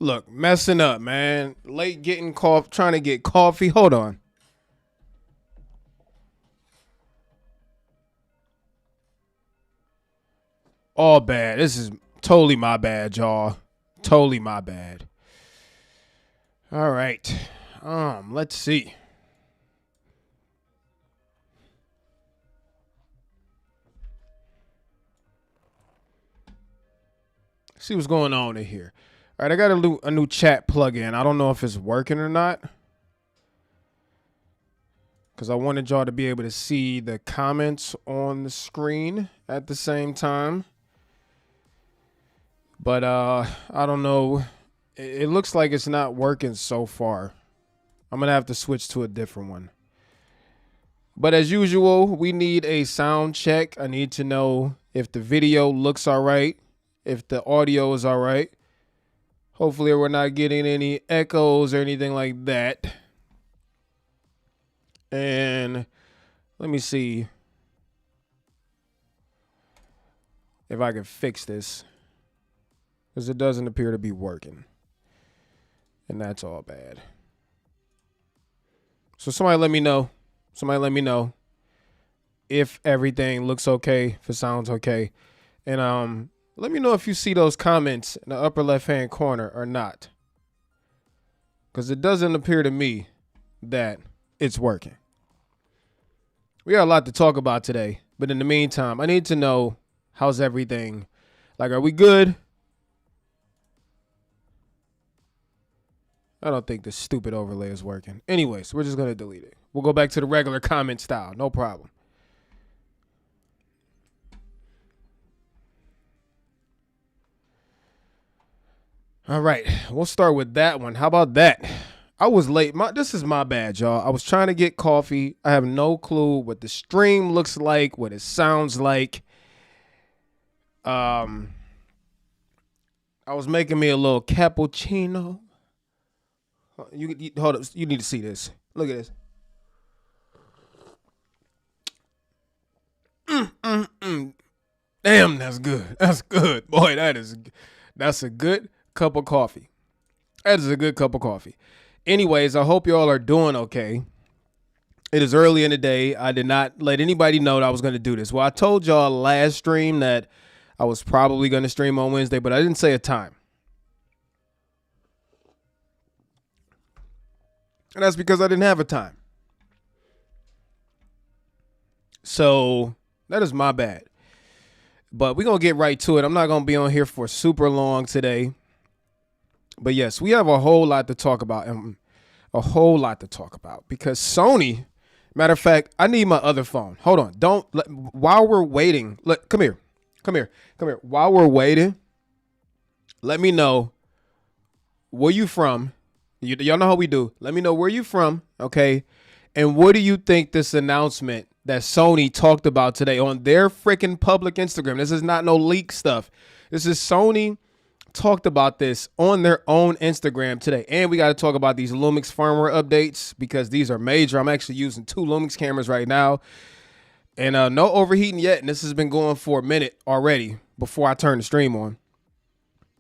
Look, messing up, man. Late getting coffee, trying to get coffee. Hold on. All bad. This is totally my bad, y'all. Totally my bad. All right. Let's see. See what's going on in here. All right, I got a new chat plugin. I don't know if it's working or not, because I wanted y'all to be able to see the comments on the screen at the same time. But I don't know. It looks like it's not working so far. I'm going to have to switch to a different one. But as usual, we need a sound check. I need to know if the video looks all right, if the audio is all right. Hopefully we're not getting any echoes or anything like that. And let me see if I can fix this, because it doesn't appear to be working. And that's all bad. So somebody let me know. Somebody let me know if everything looks okay, if it sounds okay. And let me know if you see those comments in the upper left-hand corner or not, because it doesn't appear to me that it's working. We got a lot to talk about today, but in the meantime, I need to know, how's everything? Like, are we good? I don't think this stupid overlay is working. Anyways, we're just going to delete it. We'll go back to the regular comment style. No problem. All right, we'll start with that one. How about that? I was late. This is my bad, y'all. I was trying to get coffee. I have no clue what the stream looks like, what it sounds like. I was making me a little cappuccino. You hold up. You need to see this. Look at this. Damn, that's good. That's good. Boy, that's a good cup of coffee. That is a good cup of coffee. Anyways, I hope y'all are doing okay. It is early in the day. I did not let anybody know that I was going to do this. Well, I told y'all last stream that I was probably going to stream on Wednesday, but I didn't say a time. And that's because I didn't have a time. So that is my bad. But we're going to get right to it. I'm not going to be on here for super long today. But yes, we have a whole lot to talk about. Because Sony, matter of fact, I need my other phone. Hold on. While we're waiting, look, come here. While we're waiting, let me know where you from. Y'all know how we do. Let me know where you from, okay? And what do you think this announcement that Sony talked about today on their freaking public Instagram? This is not no leak stuff. This is Sony talked about this on their own Instagram today. And we got to talk about these Lumix firmware updates, because these are major. I'm actually using 2 Lumix cameras right now. And no overheating yet. And this has been going for a minute already before I turn the stream on.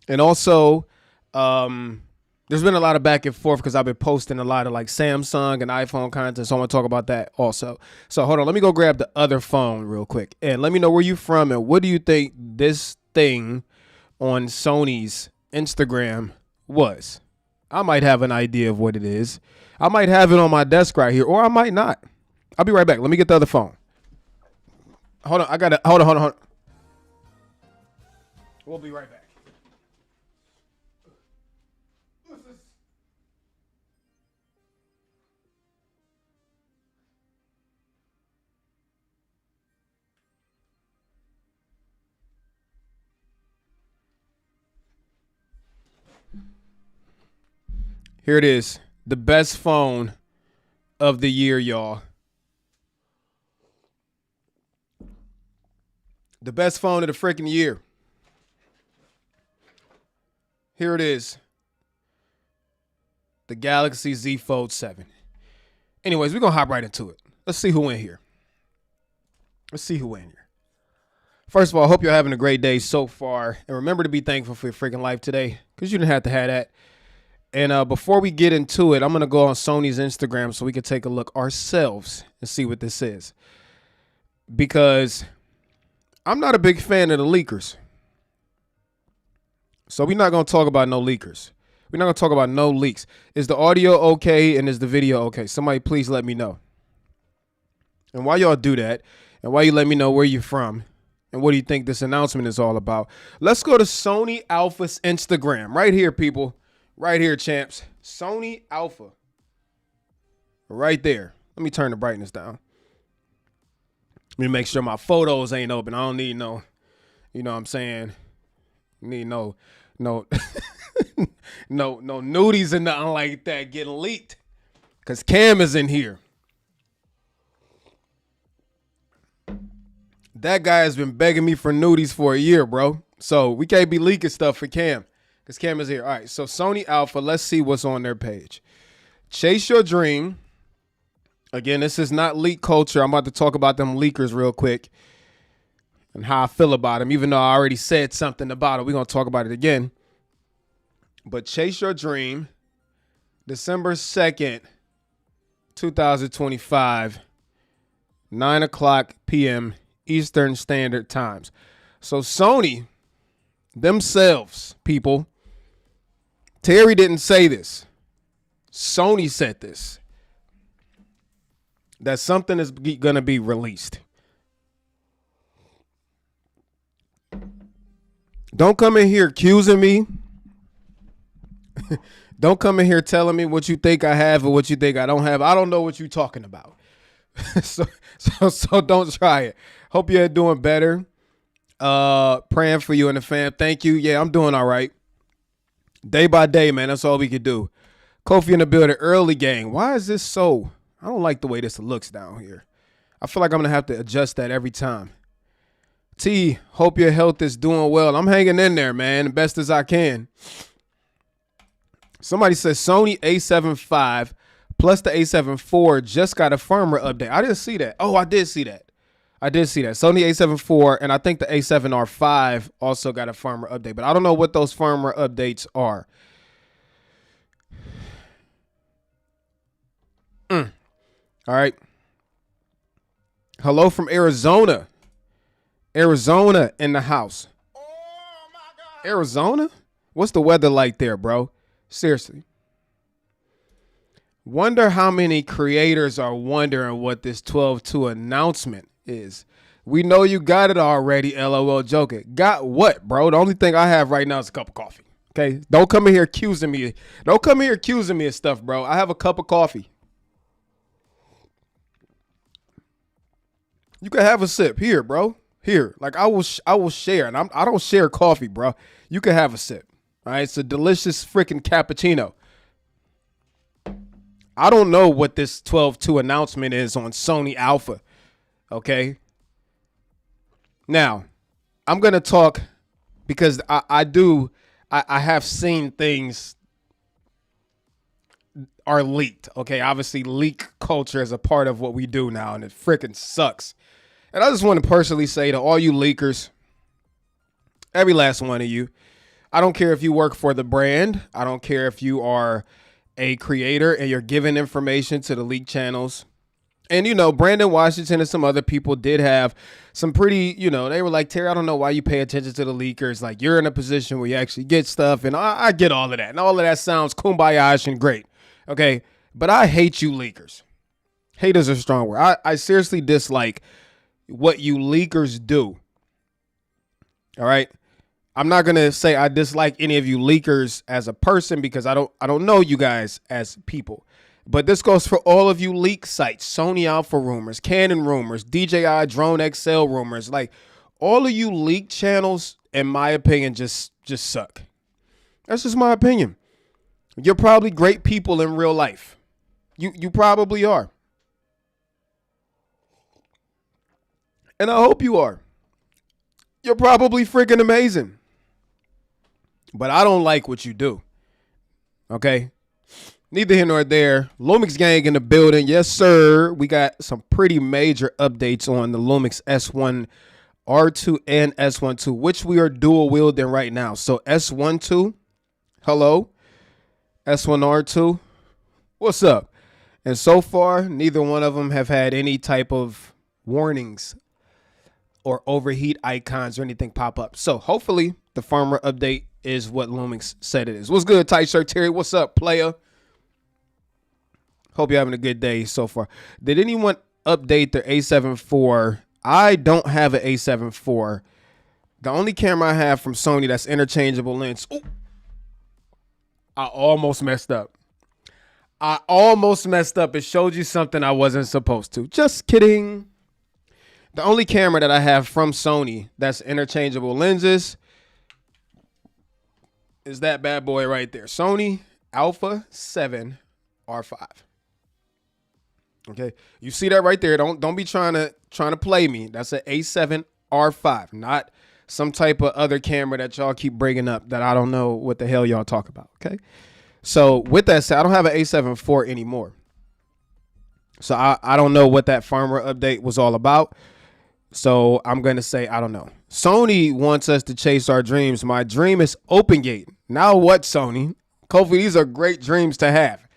And also, there's been a lot of back and forth because I've been posting a lot of like Samsung and iPhone content. So I want to talk about that also. So hold on. Let me go grab the other phone real quick. And let me know where you from and what do you think this thing on Sony's Instagram was. I might have an idea of what it is. I might have it on my desk right here, or I might not. I'll be right back. Let me get the other phone. Hold on. Hold on. We'll be right back. Here it is. The best phone of the year, y'all. The best phone of the freaking year. Here it is. The Galaxy Z Fold 7. Anyways, we're going to hop right into it. Let's see who in here. First of all, I hope you're having a great day so far. And remember to be thankful for your freaking life today, because you didn't have to have that. And before we get into it, I'm going to go on Sony's Instagram so we can take a look ourselves and see what this is. Because I'm not a big fan of the leakers. So we're not going to talk about no leakers. We're not going to talk about no leaks. Is the audio okay and is the video okay? Somebody please let me know. And while y'all do that, and while you let me know where you're from, and what do you think this announcement is all about, let's go to Sony Alpha's Instagram. Right here, people. Right here, champs. Sony Alpha. Right there. Let me turn the brightness down. Let me make sure my photos ain't open. I don't need no, you know what I'm saying? Need no nudies and nothing like that getting leaked. Because Cam is in here. That guy has been begging me for nudies for a year, bro. So we can't be leaking stuff for Cam, because Cam is here. All right, so Sony Alpha, let's see what's on their page. Chase your dream. Again, this is not leak culture. I'm about to talk about them leakers real quick and how I feel about them, even though I already said something about it. We're going to talk about it again. But Chase Your Dream, December 2nd, 2025, 9 o'clock p.m. Eastern Standard Times. So Sony themselves, people, Terry didn't say this. Sony said this. That something is going to be released. Don't come in here accusing me. Don't come in here telling me what you think I have or what you think I don't have. I don't know what you're talking about. so don't try it. Hope you're doing better. Praying for you and the fam. Thank you. Yeah, I'm doing all right. Day by day, man. That's all we could do. Kofi in the building. Early game. Why is this so? I don't like the way this looks down here. I feel like I'm going to have to adjust that every time. T, hope your health is doing well. I'm hanging in there, man, the best as I can. Somebody says Sony A75 plus the A74 just got a firmware update. I didn't see that. Oh, I did see that. Sony A74 and I think the A7R5 also got a firmware update, but I don't know what those firmware updates are. All right. Hello from Arizona. Arizona in the house. Oh my God. Arizona? What's the weather like there, bro? Seriously. Wonder how many creators are wondering what this 12/2 announcement is. We know you got it already, LOL joking. Got what, bro? The only thing I have right now is a cup of coffee. Okay? Don't come in here accusing me. Don't come here accusing me of stuff, bro. I have a cup of coffee. You can have a sip here, bro. Here, like I will share, and I don't share coffee, bro. You can have a sip. All right, it's a delicious freaking cappuccino. I don't know what this 12/2 announcement is on Sony Alpha. Okay. Now, I'm gonna talk because I have seen things are leaked. Okay, obviously leak culture is a part of what we do now, and it freaking sucks. And I just want to personally say to all you leakers, every last one of you, I don't care if you work for the brand. I don't care if you are a creator and you're giving information to the leak channels. And, you know, Brandon Washington and some other people did have some pretty, you know, they were like, Terry, I don't know why you pay attention to the leakers. Like, you're in a position where you actually get stuff. And I get all of that. And all of that sounds kumbaya-ish and great. Okay. But I hate you leakers. Hate is a strong word. I seriously dislike what you leakers do. All right. I'm not going to say I dislike any of you leakers as a person because I don't know you guys as people. But this goes for all of you leak sites, Sony Alpha rumors, Canon rumors, DJI Drone XL rumors. Like all of you leak channels, in my opinion, just suck. That's just my opinion. You're probably great people in real life. You probably are. And I hope you are. You're probably freaking amazing. But I don't like what you do. Okay? Neither here nor there. Lumix gang in the building. Yes, sir. We got some pretty major updates on the Lumix S1 R2 and S12, which we are dual wielding right now. So S12, hello. S1R2, what's up? And so far, neither one of them have had any type of warnings or overheat icons or anything pop up. So hopefully the firmware update is what Lumix said it is. What's good, tight shirt Terry? What's up, player? Hope you're having a good day so far. Did anyone update their A7 IV? I don't have an A7 IV. The only camera I have from Sony that's interchangeable lens. Ooh, I almost messed up. It showed you something I wasn't supposed to. Just kidding. The only camera that I have from Sony that's interchangeable lenses is that bad boy right there. Sony Alpha 7 R5. Okay, you see that right there. Don't be trying to play me. That's an A7 R5, not some type of other camera that y'all keep bringing up that I don't know what the hell y'all talk about. Okay, so with that said, I don't have an A7 IV anymore. So I don't know what that firmware update was all about. So I'm going to say I don't know. Sony wants us to chase our dreams. My dream is OpenGate. Now what, Sony? Kofi, these are great dreams to have.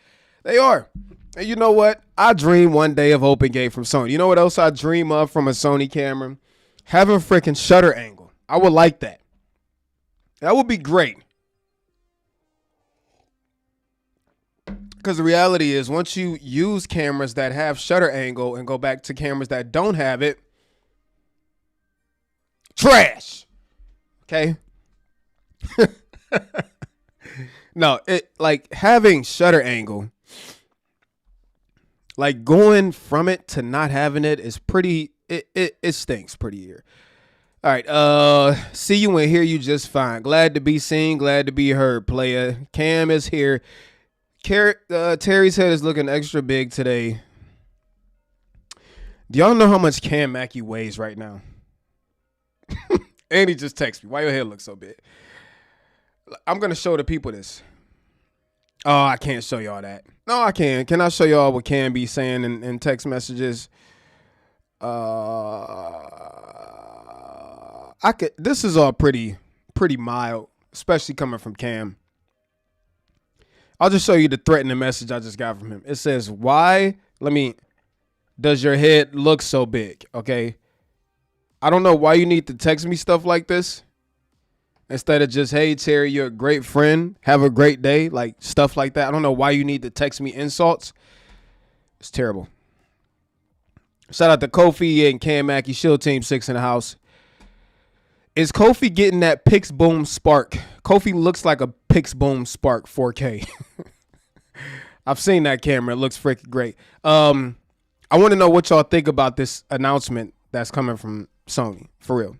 They are. And you know what? I dream one day of OpenGate from Sony. You know what else I dream of from a Sony camera? Having freaking shutter angle. I would like that. That would be great. Because the reality is, once you use cameras that have shutter angle and go back to cameras that don't have it, trash. Okay? No, it like having shutter angle, like going from it to not having it is pretty, it stinks pretty here. All right, see you and hear you just fine. Glad to be seen, glad to be heard, player. Cam is here. Terry's head is looking extra big today. Do y'all know how much Cam Mackey weighs right now? And he just texted me. Why your head looks so big? I'm going to show the people this. Oh, I can't show y'all that. No, I can. Can I show y'all what Cam be saying in text messages? I could. This is all pretty mild, especially coming from Cam. I'll just show you the threatening message I just got from him. It says, why? Does your head look so big? Okay. I don't know why you need to text me stuff like this instead of just, hey, Terry, you're a great friend. Have a great day. Like stuff like that. I don't know why you need to text me insults. It's terrible. Shout out to Kofi and Cam Mackey, Shield Team 6 in the house. Is Kofi getting that Pixboom Spark? Kofi looks like a Pixboom Spark 4K. I've seen that camera. It looks freaking great. I want to know what y'all think about this announcement that's coming from Sony, for real.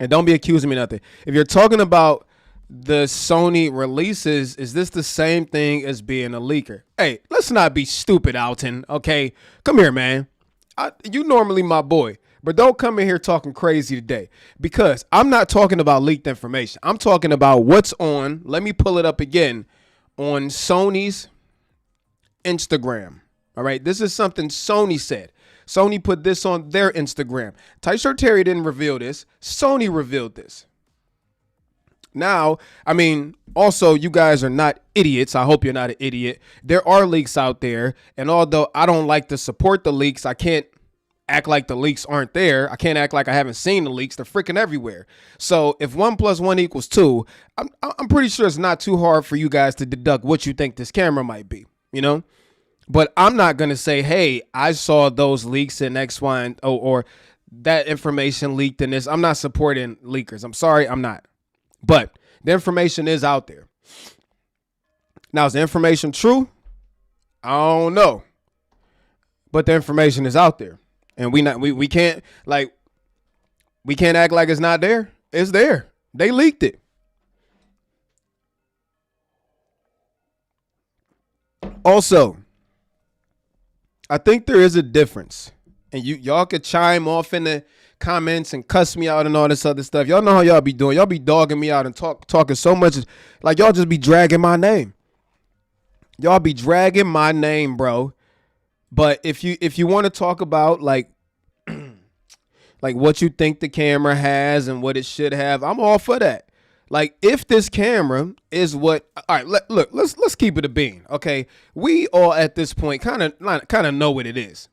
And don't be accusing me of nothing. If you're talking about the Sony releases, is this the same thing as being a leaker? Hey, let's not be stupid, Alton. Okay, come here, man. You normally my boy. But don't come in here talking crazy today, because I'm not talking about leaked information. I'm talking about what's on. Let me pull it up again on Sony's Instagram. All right. This is something Sony said. Sony put this on their Instagram. Tight Shirt Terry didn't reveal this. Sony revealed this. Now, I mean, also, you guys are not idiots. I hope you're not an idiot. There are leaks out there. And although I don't like to support the leaks, I can't act like the leaks aren't there. I can't act like I haven't seen the leaks. They're freaking everywhere. So if 1 + 1 = 2, I'm pretty sure it's not too hard for you guys to deduct what you think this camera might be, you know? But I'm not going to say, hey, I saw those leaks in X, Y, and O, or that information leaked in this. I'm not supporting leakers. I'm sorry, I'm not. But the information is out there. Now, is the information true? I don't know. But the information is out there. And we can't act like it's not there. It's there. They leaked it. Also, I think there is a difference. And y'all could chime off in the comments and cuss me out and all this other stuff. Y'all know how y'all be doing. Y'all be dogging me out and talking so much. Like, y'all just be dragging my name. Y'all be dragging my name, bro. But if you want to talk about, like, like what you think the camera has and what it should have. I'm all for that. Like if this camera is what, all right, look, let's keep it a bean, okay? We all at this point kind of know what it is.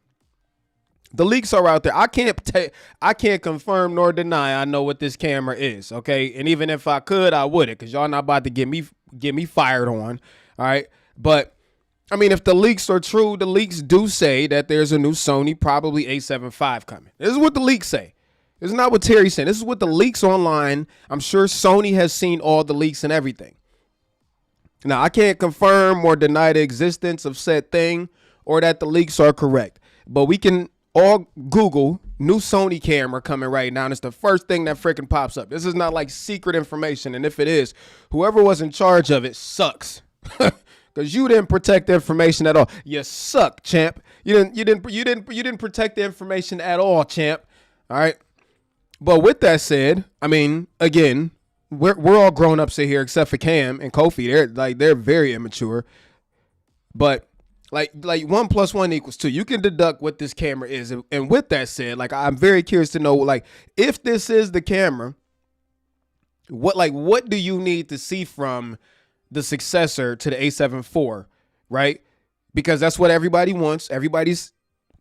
The leaks are out there. I can't confirm nor deny I know what this camera is, okay? And even if I could, I wouldn't, because y'all not about to get me fired on, all right? But I mean, if the leaks are true, the leaks do say that there's a new Sony, probably A75 coming. This is what the leaks say. This is not what Terry's saying. This is what the leaks online. I'm sure Sony has seen all the leaks and everything. Now, I can't confirm or deny the existence of said thing or that the leaks are correct. But we can all Google new Sony camera coming right now, and it's the first thing that freaking pops up. This is not like secret information, and if it is, whoever was in charge of it sucks. Because you didn't protect the information at all. You suck, champ. You didn't protect the information at all, champ. All right. But with that said, I mean, again, we're all grown ups in here except for Cam and Kofi. They're very immature. But like 1 + 1 = 2. You can deduct what this camera is. And with that said, like I'm very curious to know, like, if this is the camera, what do you need to see from the successor to the A7 IV, right? Because that's what everybody wants. Everybody's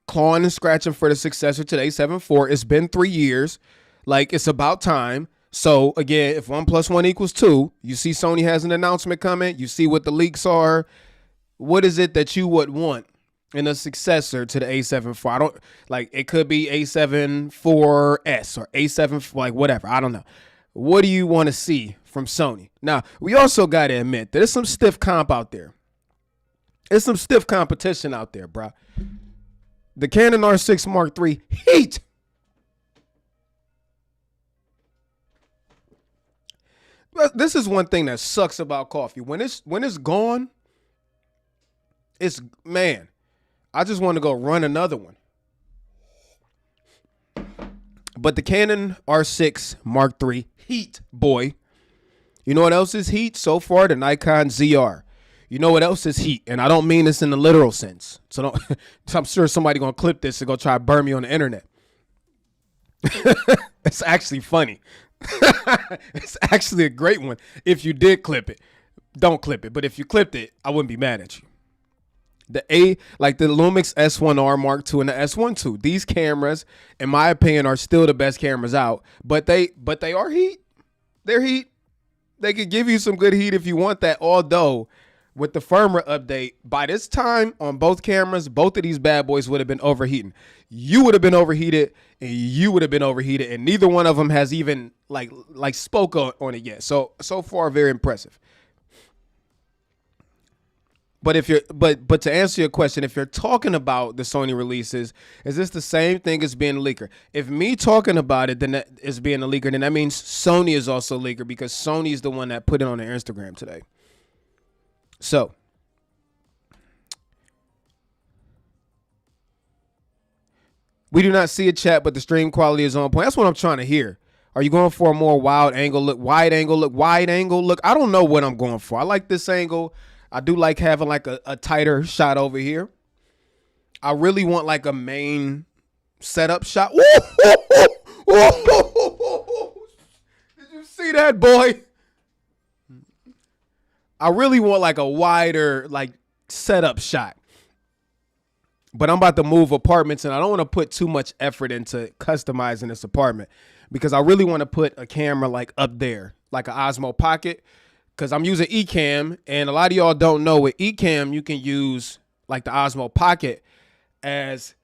clawing and scratching for the successor to the A7 IV. It's been 3 years. Like, it's about time. So, again, if 1 + 1 = 2, you see Sony has an announcement coming. You see what the leaks are. What is it that you would want in a successor to the A7 IV? I don't, like, it could be A7 IVS or A7, like, whatever. I don't know. What do you want to see from Sony? Now, we also got to admit there's some stiff comp out there. There's some stiff competition out there, bro. The Canon R6 Mark III heat. But this is one thing that sucks about coffee. When it's gone, it's, man, I just want to go run another one. But the Canon R6 Mark III heat, boy. You know what else is heat? So far, the Nikon ZR. You know what else is heat? And I don't mean this in the literal sense. So I'm sure somebody going to clip this and go try to burn me on the internet. It's actually funny. It's actually a great one. If you did clip it, don't clip it. But if you clipped it, I wouldn't be mad at you. The Lumix S1R Mark II and the S1 II. These cameras, in my opinion, are still the best cameras out. But they are heat. They're heat. They could give you some good heat if you want that. Although, with the firmware update, by this time on both cameras, both of these bad boys would have been overheating. You would have been overheated, and you would have been overheated, and neither one of them has even like spoke on it yet. So far, very impressive. But if you're but to answer your question, if you're talking about the Sony releases, is this the same thing as being a leaker? If me talking about it then that is being a leaker, then that means Sony is also a leaker because Sony is the one that put it on their Instagram today. So we do not see a chat, but the stream quality is on point. That's what I'm trying to hear. Are you going for a more wide angle look, wide angle look, wide angle look? I don't know what I'm going for. I like this angle. I do like having like a tighter shot over here. I really want like a main setup shot. Did you see that, boy? I really want like a wider like setup shot. But I'm about to move apartments and I don't want to put too much effort into customizing this apartment because I really want to put a camera like up there, like an Osmo Pocket. Because I'm using ECAMM, and a lot of y'all don't know with ECAMM, you can use like the Osmo Pocket as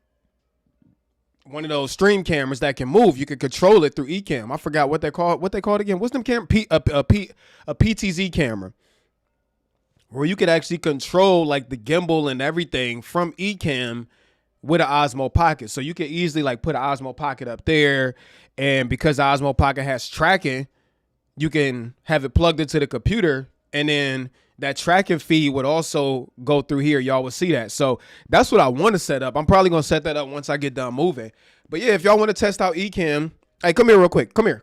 one of those stream cameras that can move. You can control it through ECAMM. I forgot what they call it again. What's them camera? A PTZ camera, where you could actually control like the gimbal and everything from ECAMM with an Osmo Pocket. So you can easily like put an Osmo Pocket up there, and because the Osmo Pocket has tracking, you can have it plugged into the computer, and then that tracking feed would also go through here. Y'all will see that. So that's what I want to set up. I'm probably going to set that up once I get done moving. But yeah, if y'all want to test out ECAMM, hey, come here real quick. Come here.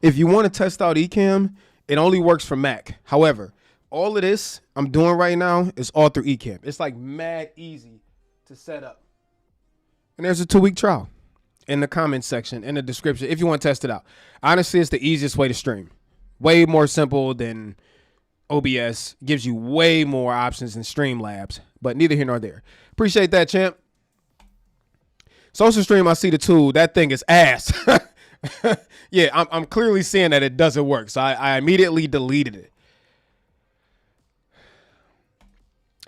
If you want to test out ECAMM, it only works for Mac. However, all of this I'm doing right now is all through ECAMM. It's like mad easy to set up. And there's a 2-week trial in the comment section, in the description, if you want to test it out. Honestly, it's the easiest way to stream. Way more simple than OBS. Gives you way more options than Streamlabs, but neither here nor there. Appreciate that, champ. Social Stream, I see the tool. That thing is ass. Yeah, I'm clearly seeing that it doesn't work, so I immediately deleted it.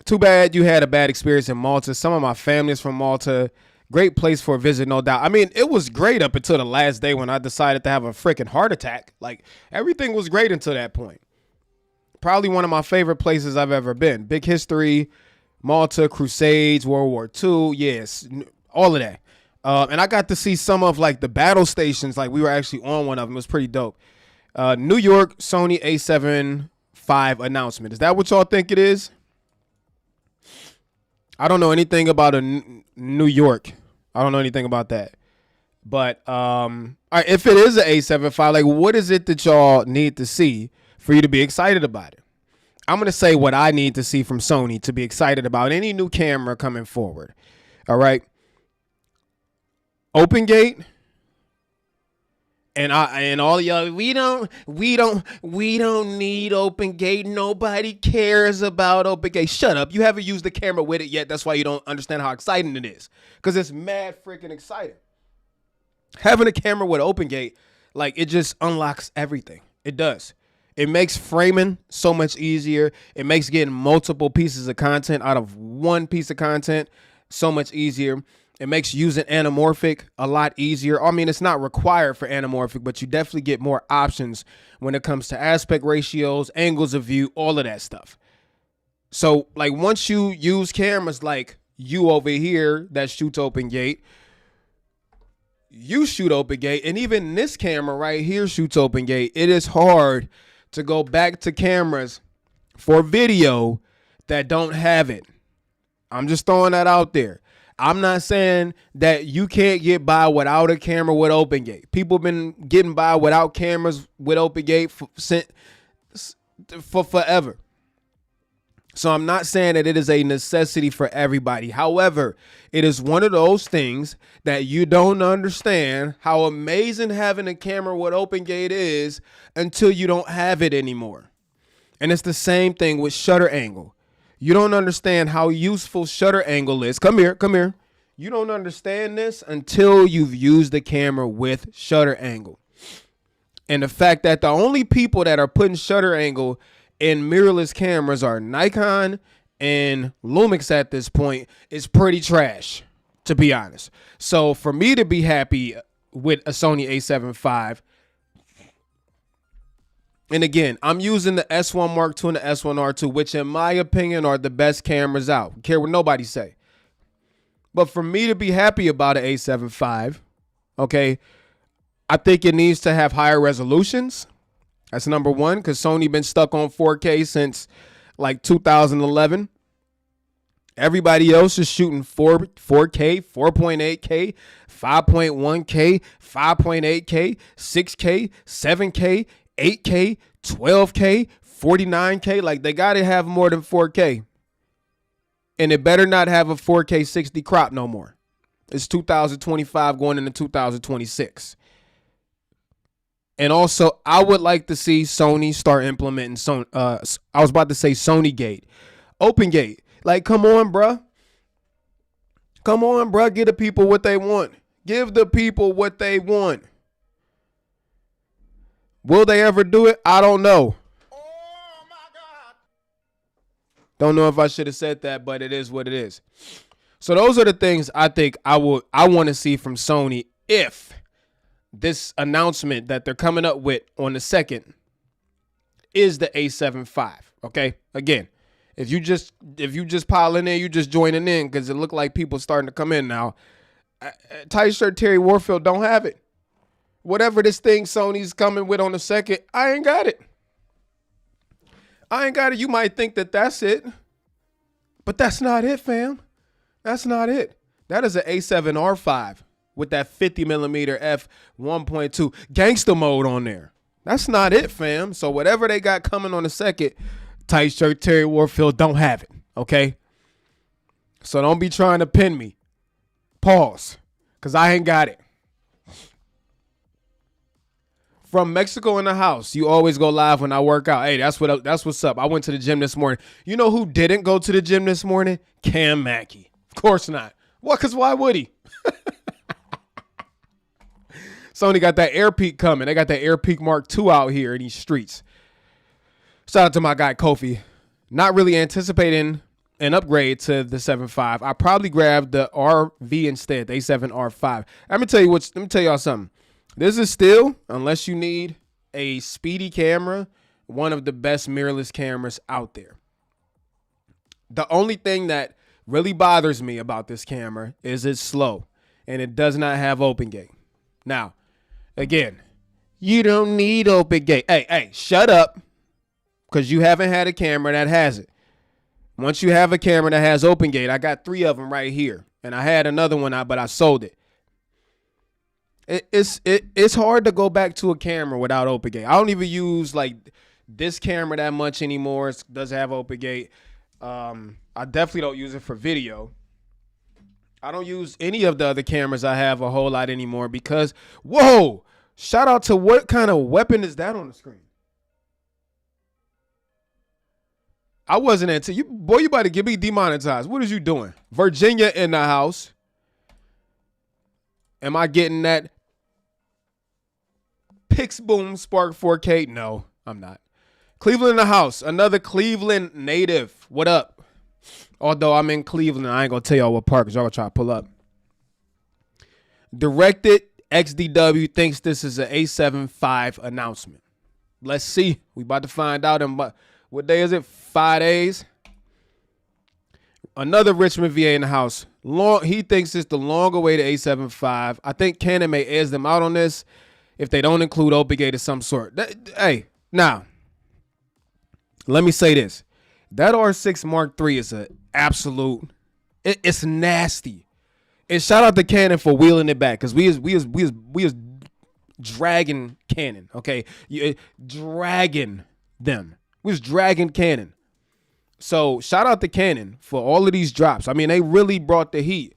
Too bad you had a bad experience in Malta. Some of my family is from Malta. Great place for a visit, no doubt. I mean, it was great up until the last day when I decided to have a freaking heart attack. Like, everything was great until that point. Probably one of my favorite places I've ever been. Big history, Malta, Crusades, World War II. Yes, all of that. And I got to see some of, like, the battle stations. Like, we were actually on one of them. It was pretty dope. New York, Sony A75 announcement. Is that what y'all think it is? I don't know anything about New York. I don't know anything about that. But all right, if it is an A75, like, what is it that y'all need to see for you to be excited about it? I'm going to say what I need to see from Sony to be excited about any new camera coming forward. All right. Open gate. And all y'all, we don't need open gate. Nobody cares about open gate. Shut up. You haven't used the camera with it yet. That's why you don't understand how exciting it is. Because it's mad freaking exciting. Having a camera with open gate, like, it just unlocks everything. It does. It makes framing so much easier. It makes getting multiple pieces of content out of one piece of content so much easier. It makes using anamorphic a lot easier. I mean, it's not required for anamorphic, but you definitely get more options when it comes to aspect ratios, angles of view, all of that stuff. So, like, once you use cameras like you over here that shoots open gate, you shoot open gate, and even this camera right here shoots open gate, it is hard to go back to cameras for video that don't have it. I'm just throwing that out there. I'm not saying that you can't get by without a camera with open gate. People have been getting by without cameras with open gate for forever. So I'm not saying that it is a necessity for everybody. However, it is one of those things that you don't understand how amazing having a camera with open gate is until you don't have it anymore. And it's the same thing with shutter angle. You don't understand how useful shutter angle is. Come here. You don't understand this until you've used the camera with shutter angle. And the fact that the only people that are putting shutter angle in mirrorless cameras are Nikon and Lumix at this point is pretty trash, to be honest. So for me to be happy with a Sony A75, and again, I'm using the S1 Mark II and the S1 R2, which in my opinion are the best cameras out. I don't care what nobody say. But for me to be happy about an A75, okay, I think it needs to have higher resolutions. That's number one, because Sony been stuck on 4K since like 2011. Everybody else is shooting 4K, 4.8K, 5.1K, 5.8K, 6K, 7K, 8K, 12K, 49K. Like, they got to have more than 4K. And it better not have a 4K 60 crop no more. It's 2025 going into 2026. And also, I would like to see Sony start implementing I was about to say Sony Gate. Open Gate. Like, come on, bruh. Come on, bruh. Give the people what they want. Give the people what they want. Will they ever do it? I don't know. Oh, my God. Don't know if I should have said that, but it is what it is. So those are the things I think I want to see from Sony if this announcement that they're coming up with on the 2nd is the A75. Okay? Again, if you just piling in, you just joining in because it looked like people starting to come in now. Tight shirt TerryWarfield don't have it. Whatever this thing Sony's coming with on the 2nd, I ain't got it. I ain't got it. You might think that that's it, but that's not it, fam. That's not it. That is an A7R5 with that 50 millimeter f 1.2 gangster mode on there. That's not it, fam. So whatever they got coming on the 2nd, tight shirt TerryWarfield don't have it. Okay. So don't be trying to pin me. Pause. Because I ain't got it. From Mexico in the house. You always go live when I work out. Hey, that's what's up. I went to the gym this morning. You know who didn't go to the gym this morning? Cam Mackey. Of course not. What? Because why would he? Sony got that Air Peak coming. They got that Air Peak Mark II out here in these streets. Shout out to my guy Kofi. Not really anticipating an upgrade to the 7.5. I probably grabbed the RV instead, the A7R5. Let me tell y'all something. This is still, unless you need a speedy camera, one of the best mirrorless cameras out there. The only thing that really bothers me about this camera is it's slow and it does not have open gate. Now, again, you don't need open gate. Hey, shut up, because you haven't had a camera that has it. Once you have a camera that has open gate, I got 3 of them right here, and I had another one out, but I sold it. It's hard to go back to a camera without open gate. I don't even use like this camera that much anymore. It does have open gate. I definitely don't use it for video. I don't use any of the other cameras I have a whole lot anymore because, whoa, shout out to what kind of weapon is that on the screen? I wasn't into you, boy. You about to get me demonetized. What is you doing? Virginia in the house. Am I getting that Pixboom Spark 4K? No, I'm not. Cleveland in the house. Another Cleveland native. What up? Although I'm in Cleveland, I ain't going to tell y'all what part because y'all going to try to pull up. Directed XDW thinks this is an A75 announcement. Let's see. We about to find out in what day is it? 5 days. Another Richmond VA in the house. He thinks it's the long-awaited A75. I think Canon may edge them out on this if they don't include open gate of some sort. Hey, now, let me say this. That R6 Mark III is an absolute, it's nasty. And shout out to Canon for wheeling it back, because we was dragging Canon, okay? Dragging them. We was dragging Canon. So shout out to Canon for all of these drops. I mean, they really brought the heat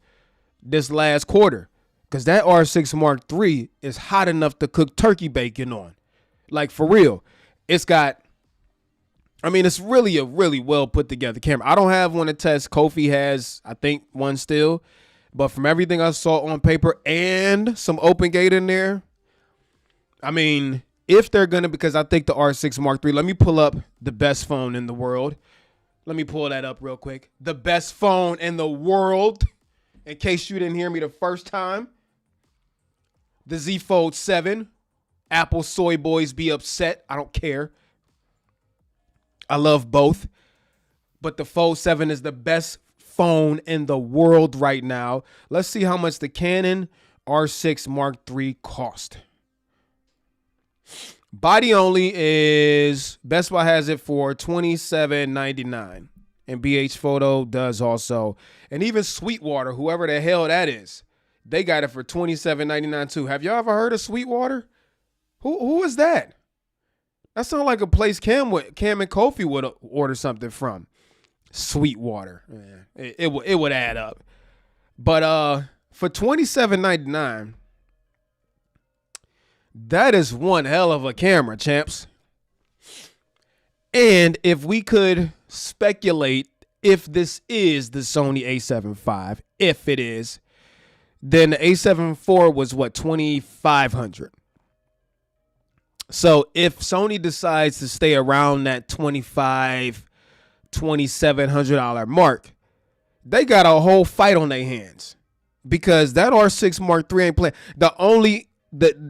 this last quarter, because that R6 Mark III is hot enough to cook turkey bacon on. Like, for real. It's got, I mean, it's really a really well put together camera. I don't have one to test. Kofi has, I think, one still. But from everything I saw on paper and some open gate in there, I mean, if they're going to, because I think the R6 Mark III, let me pull up the best phone in the world. Let me pull that up real quick. The best phone in the world, in case you didn't hear me the first time. The Z Fold 7. Apple soy boys be upset. I don't care. I love both. But the Fold 7 is the best phone in the world right now. Let's see how much the Canon R6 Mark III cost. Body only is, Best Buy has it for $27.99. And BH Photo does also. And even Sweetwater, whoever the hell that is, they got it for $27.99 too. Have y'all ever heard of Sweetwater? Who is that? That sounds like a place Cam and Kofi would order something from. Sweetwater. Yeah, it would add up. But for $27.99, that is one hell of a camera, champs. And if we could speculate if this is the Sony A75, if it is, then the A7 IV was what, $2,500. So if Sony decides to stay around that $2,500, $2,700 mark, they got a whole fight on their hands, because that R6 Mark III ain't playing.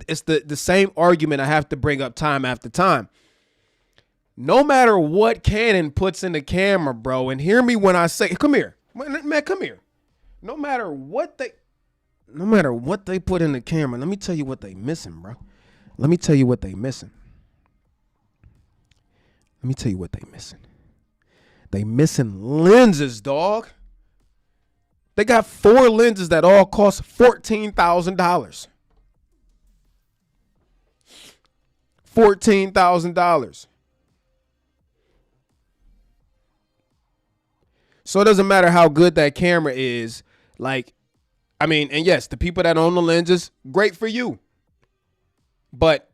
It's the same argument I have to bring up time after time. No matter what Canon puts in the camera, bro, and hear me when I say, come here, man, come here. No matter what they put in the camera, let me tell you what they missing, bro. Let me tell you what they missing. They missing lenses, dog. They got 4 lenses that all cost $14,000. $14,000. So it doesn't matter how good that camera is. Like, I mean, and yes, the people that own the lenses, great for you. But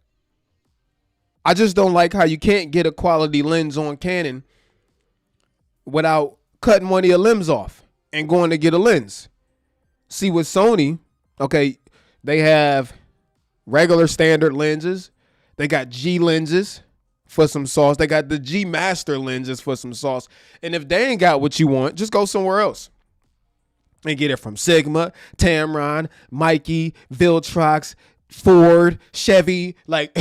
I just don't like how you can't get a quality lens on Canon without cutting one of your limbs off and going to get a lens. See, with Sony, okay, they have regular standard lenses. They got G lenses for some sauce. They got the G Master lenses for some sauce. And if they ain't got what you want, just go somewhere else and get it from Sigma, Tamron, Mikey, Viltrox, Ford, Chevy. Like,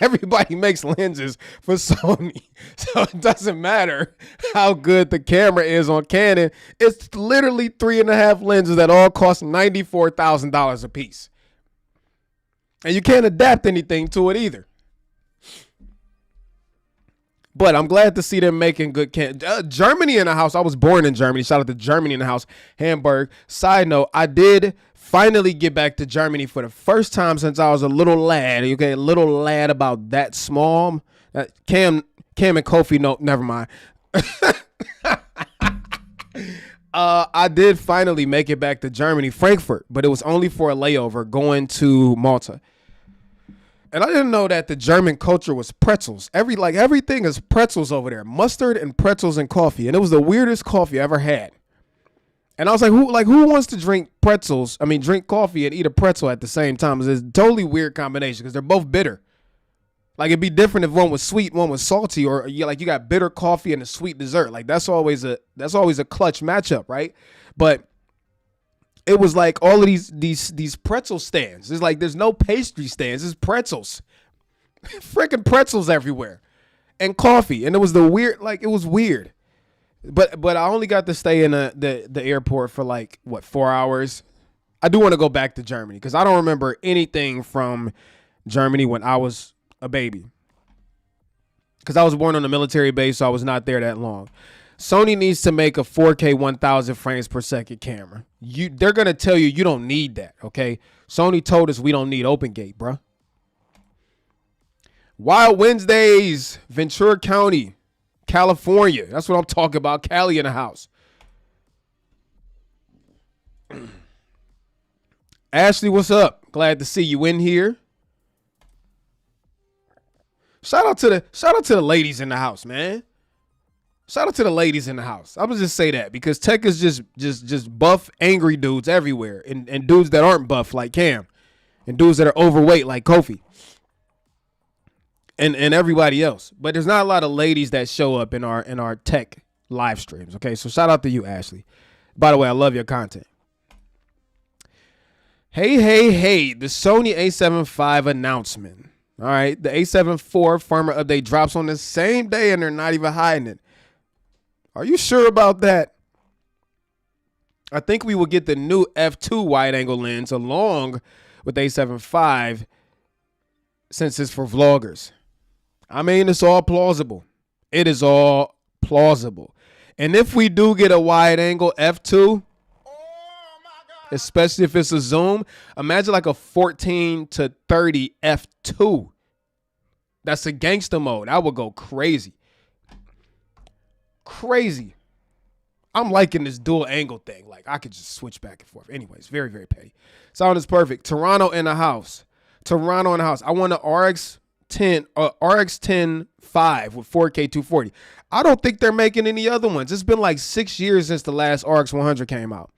everybody makes lenses for Sony. So it doesn't matter how good the camera is on Canon. It's literally 3.5 lenses that all cost $94,000 a piece. And you can't adapt anything to it either. But I'm glad to see them making good Germany in the house. I was born in Germany. Shout out to Germany in the house. Hamburg. Side note, I did finally get back to Germany for the first time since I was a little lad. Okay, a little lad about that small. Cam and Kofi, no, never mind. I did finally make it back to Germany, Frankfurt, but it was only for a layover going to Malta. And I didn't know that the German culture was pretzels. Everything is pretzels over there. Mustard and pretzels and coffee. And it was the weirdest coffee I ever had. And I was like, who wants to drink coffee and eat a pretzel at the same time? It's a totally weird combination because they're both bitter. Like, it'd be different if one was sweet, one was salty, or you got bitter coffee and a sweet dessert. Like, that's always a clutch matchup, right? But it was like all of these pretzel stands. It's like there's no pastry stands. It's pretzels. Freaking pretzels everywhere. And coffee. And it was it was weird. But I only got to stay in the airport for 4 hours. I do want to go back to Germany because I don't remember anything from Germany when I was a baby. Because I was born on a military base, so I was not there that long. Sony needs to make a 4K 1000 frames per second camera. They're going to tell you don't need that, okay? Sony told us we don't need OpenGate, bruh. Wild Wednesdays, Ventura County, California. That's what I'm talking about. Cali in the house. Ashley, what's up? Glad to see you in here. Shout out to the ladies in the house, man. Shout out to the ladies in the house. I'm gonna just say that because tech is just buff, angry dudes everywhere, and dudes that aren't buff like Cam, and dudes that are overweight like Kofi, and everybody else. But there's not a lot of ladies that show up in our tech live streams. Okay, so shout out to you, Ashley. By the way, I love your content. Hey, the Sony A75 announcement. All right, the A74 firmware update drops on the same day, and they're not even hiding it. Are you sure about that? I think we will get the new f2 wide-angle lens along with A75 since it's for vloggers. I mean, it's all plausible. It is all plausible. And if we do get a wide-angle f2, especially if it's a zoom, imagine like a 14 to 30 f2. That's a gangster mode. I would go crazy. Crazy. I'm liking this dual angle thing. Like, I could just switch back and forth. Anyways, very, very petty. Sound is perfect. Toronto in the house. I want an RX10 5 with 4K 240. I don't think they're making any other ones. It's been like 6 years since the last RX 100 came out.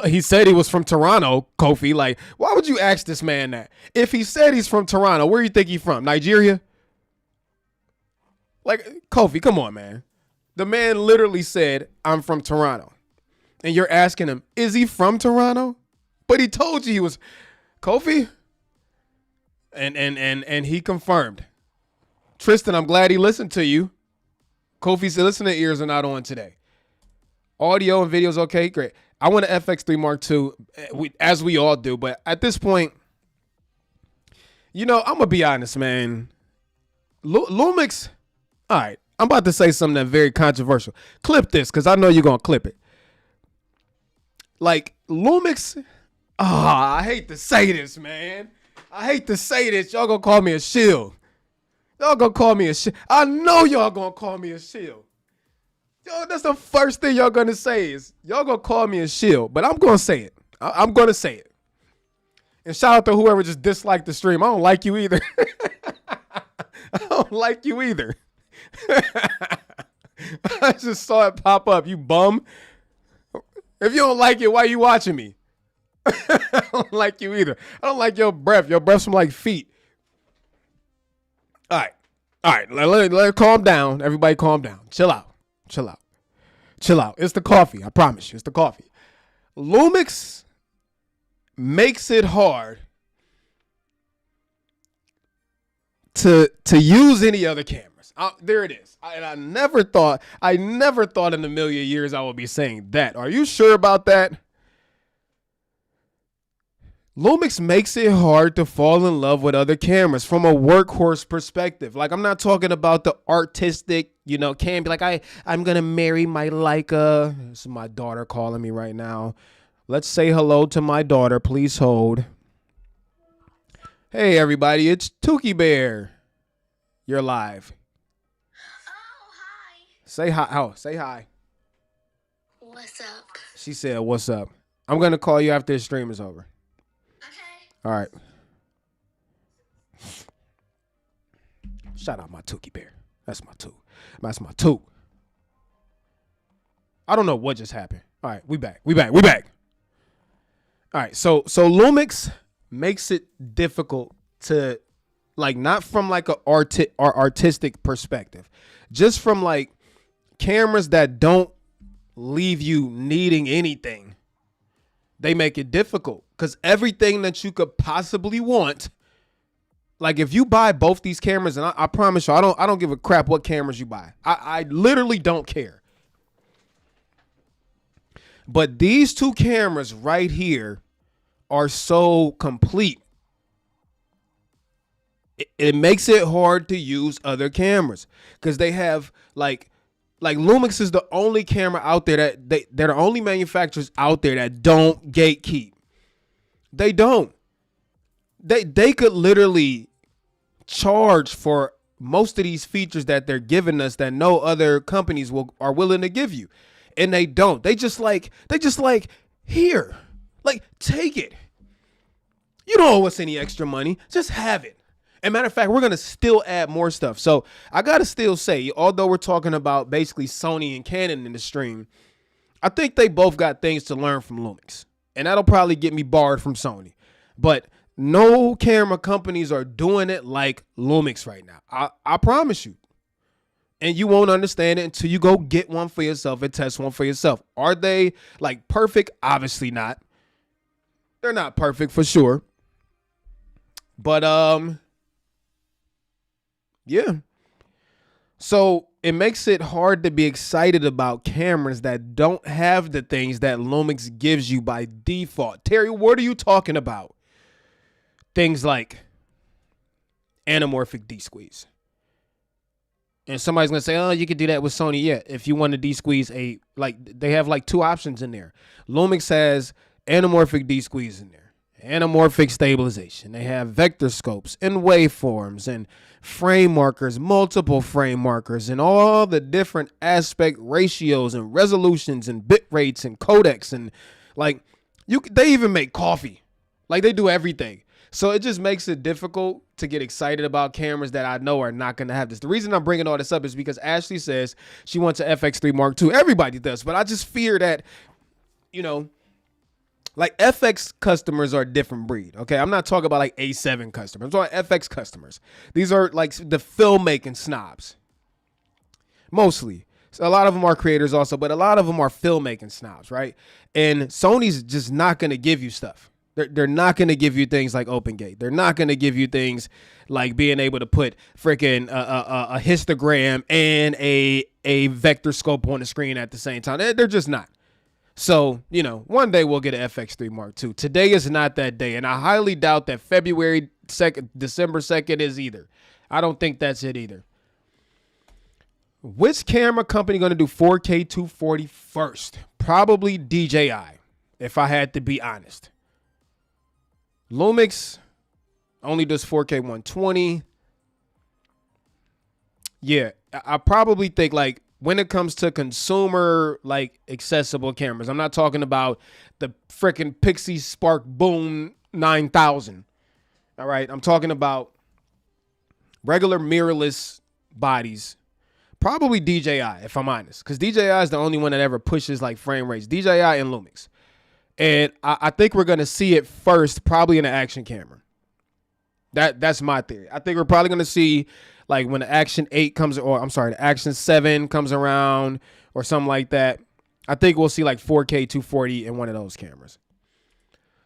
He said he was from Toronto, Kofi. Like, why would you ask this man that? If he said he's from Toronto, where do you think he's from? Nigeria? Like, Kofi, come on, man. The man literally said, I'm from Toronto. And you're asking him, is he from Toronto? But he told you he was Kofi. And he confirmed. Tristan, I'm glad he listened to you. Kofi said, listening ears are not on today. Audio and videos, okay, great. I want an FX3 Mark II, as we all do. But at this point, I'm going to be honest, man. Lumix, all right, I'm about to say something that's very controversial. Clip this, because I know you're going to clip it. Like, Lumix, I hate to say this, man. I hate to say this. Y'all going to call me a shill. Y'all gonna call me a shit. I know y'all gonna call me a shield. Yo, that's the first thing y'all gonna say is y'all gonna call me a shield. But I'm gonna say it. I'm gonna say it. And shout out to whoever just disliked the stream. I don't like you either. I don't like you either. I just saw it pop up. You bum. If you don't like it, why are you watching me? I don't like you either. I don't like your breath. Your breath from like feet. All right. All right. Let it calm down. Everybody calm down. Chill out. Chill out. Chill out. It's the coffee. I promise you. It's the coffee. Lumix makes it hard to use any other cameras. There it is. I never thought in a million years I would be saying that. Are you sure about that? Lumix makes it hard to fall in love with other cameras from a workhorse perspective. Like, I'm not talking about the artistic, can't be like, I'm going to marry my Leica. This is my daughter calling me right now. Let's say hello to my daughter. Please hold. Hey, everybody. It's Tookie Bear. You're live. Oh, hi. Say hi. Oh, say hi. What's up? She said, what's up? I'm going to call you after the stream is over. Okay. All right. Shout out my Tookie Bear. That's my Took. That's my Took. I don't know what just happened. All right, we back. All right, so Lumix makes it difficult to, like, not from like a artistic perspective, just from like cameras that don't leave you needing anything. They make it difficult because everything that you could possibly want, like if you buy both these cameras, and I promise you, I don't give a crap what cameras you buy. I literally don't care. But these two cameras right here are so complete. It makes it hard to use other cameras because they have like Lumix is the only camera out there that they're the only manufacturers out there that don't gatekeep. They don't. They could literally charge for most of these features that they're giving us that no other companies are willing to give you. And they don't. They just like, here, like, take it. You don't owe us any extra money. Just have it. And matter of fact, we're going to still add more stuff. So I got to still say, although we're talking about basically Sony and Canon in the stream, I think they both got things to learn from Lumix. And that'll probably get me barred from Sony. But no camera companies are doing it like Lumix right now. I promise you. And you won't understand it until you go get one for yourself and test one for yourself. Are they like perfect? Obviously not. They're not perfect for sure. But yeah. So it makes it hard to be excited about cameras that don't have the things that Lumix gives you by default. Terry, what are you talking about? Things like anamorphic D-squeeze. And somebody's going to say, oh, you could do that with Sony. Yeah, if you want to D-squeeze they have like two options in there. Lumix has anamorphic D-squeeze in there, anamorphic stabilization. They have vector scopes and waveforms and frame markers, multiple frame markers, and all the different aspect ratios and resolutions and bit rates and codecs. And like they even make coffee. Like they do everything. So it just makes it difficult to get excited about cameras that I know are not going to have this. The reason I'm bringing all this up is because Ashley says she wants an FX3 Mark II. Everybody does, but I just fear that, like FX customers are a different breed. Okay, I'm not talking about like A7 customers. I'm talking FX customers. These are like the filmmaking snobs. Mostly. So a lot of them are creators also, but a lot of them are filmmaking snobs, right? And Sony's just not going to give you stuff. They're not going to give you things like OpenGate. They're not going to give you things like being able to put freaking a histogram and a vector scope on the screen at the same time. They're just not. So, one day we'll get an FX3 Mark II. Today is not that day, and I highly doubt that February 2nd, December 2nd is either. I don't think that's it either. Which camera company going to do 4K 240 first? Probably DJI, if I had to be honest. Lumix only does 4K 120. Yeah, I probably think like when it comes to consumer like accessible cameras, I'm not talking about the freaking Pixie Spark Boom 9000. All right, I'm talking about regular mirrorless bodies. Probably DJI, if I'm honest, because DJI is the only one that ever pushes like frame rates. DJI and Lumix, and I think we're gonna see it first, probably in an action camera. That's my theory. I think we're probably gonna see like when the Action 8 comes, or I'm sorry, the Action 7 comes around, or something like that. I think we'll see like 4K 240 in one of those cameras.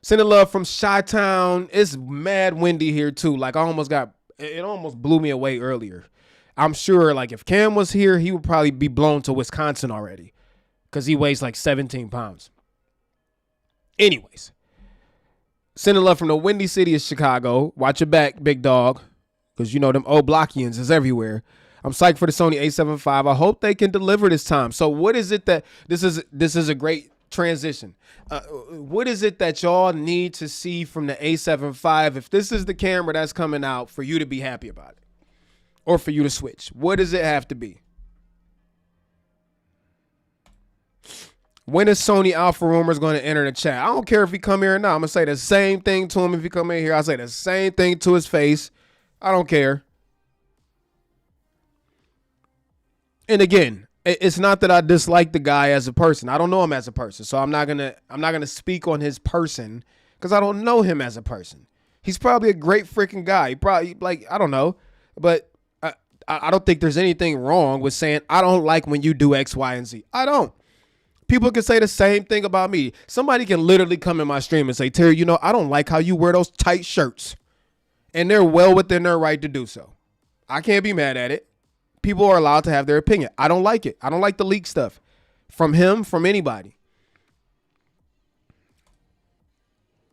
Sending love from Chi-Town. It's mad windy here too. Like it almost blew me away earlier. I'm sure like if Cam was here, he would probably be blown to Wisconsin already because he weighs like 17 pounds. Anyways, sending love from the windy city of Chicago. Watch your back, big dog, because you know them old Blockians is everywhere. I'm psyched for the Sony A75. I hope they can deliver this time. So what is it that this is a great transition. What is it that y'all need to see from the A75 if this is the camera that's coming out for you to be happy about it? Or for you to switch? What does it have to be? When is Sony Alpha Rumors going to enter the chat? I don't care if he come here or not. I'm going to say the same thing to him if he come in here. I'll say the same thing to his face. I don't care. And again, it's not that I dislike the guy as a person. I don't know him as a person. So I'm not going to speak on his person because I don't know him as a person. He's probably a great freaking guy. He probably, like, I don't know. But I don't think there's anything wrong with saying, I don't like when you do X, Y, and Z. I don't. People can say the same thing about me. Somebody can literally come in my stream and say, Terry, you know, I don't like how you wear those tight shirts. And they're well within their right to do so. I can't be mad at it. People are allowed to have their opinion. I don't like it. I don't like the leak stuff. From him, from anybody.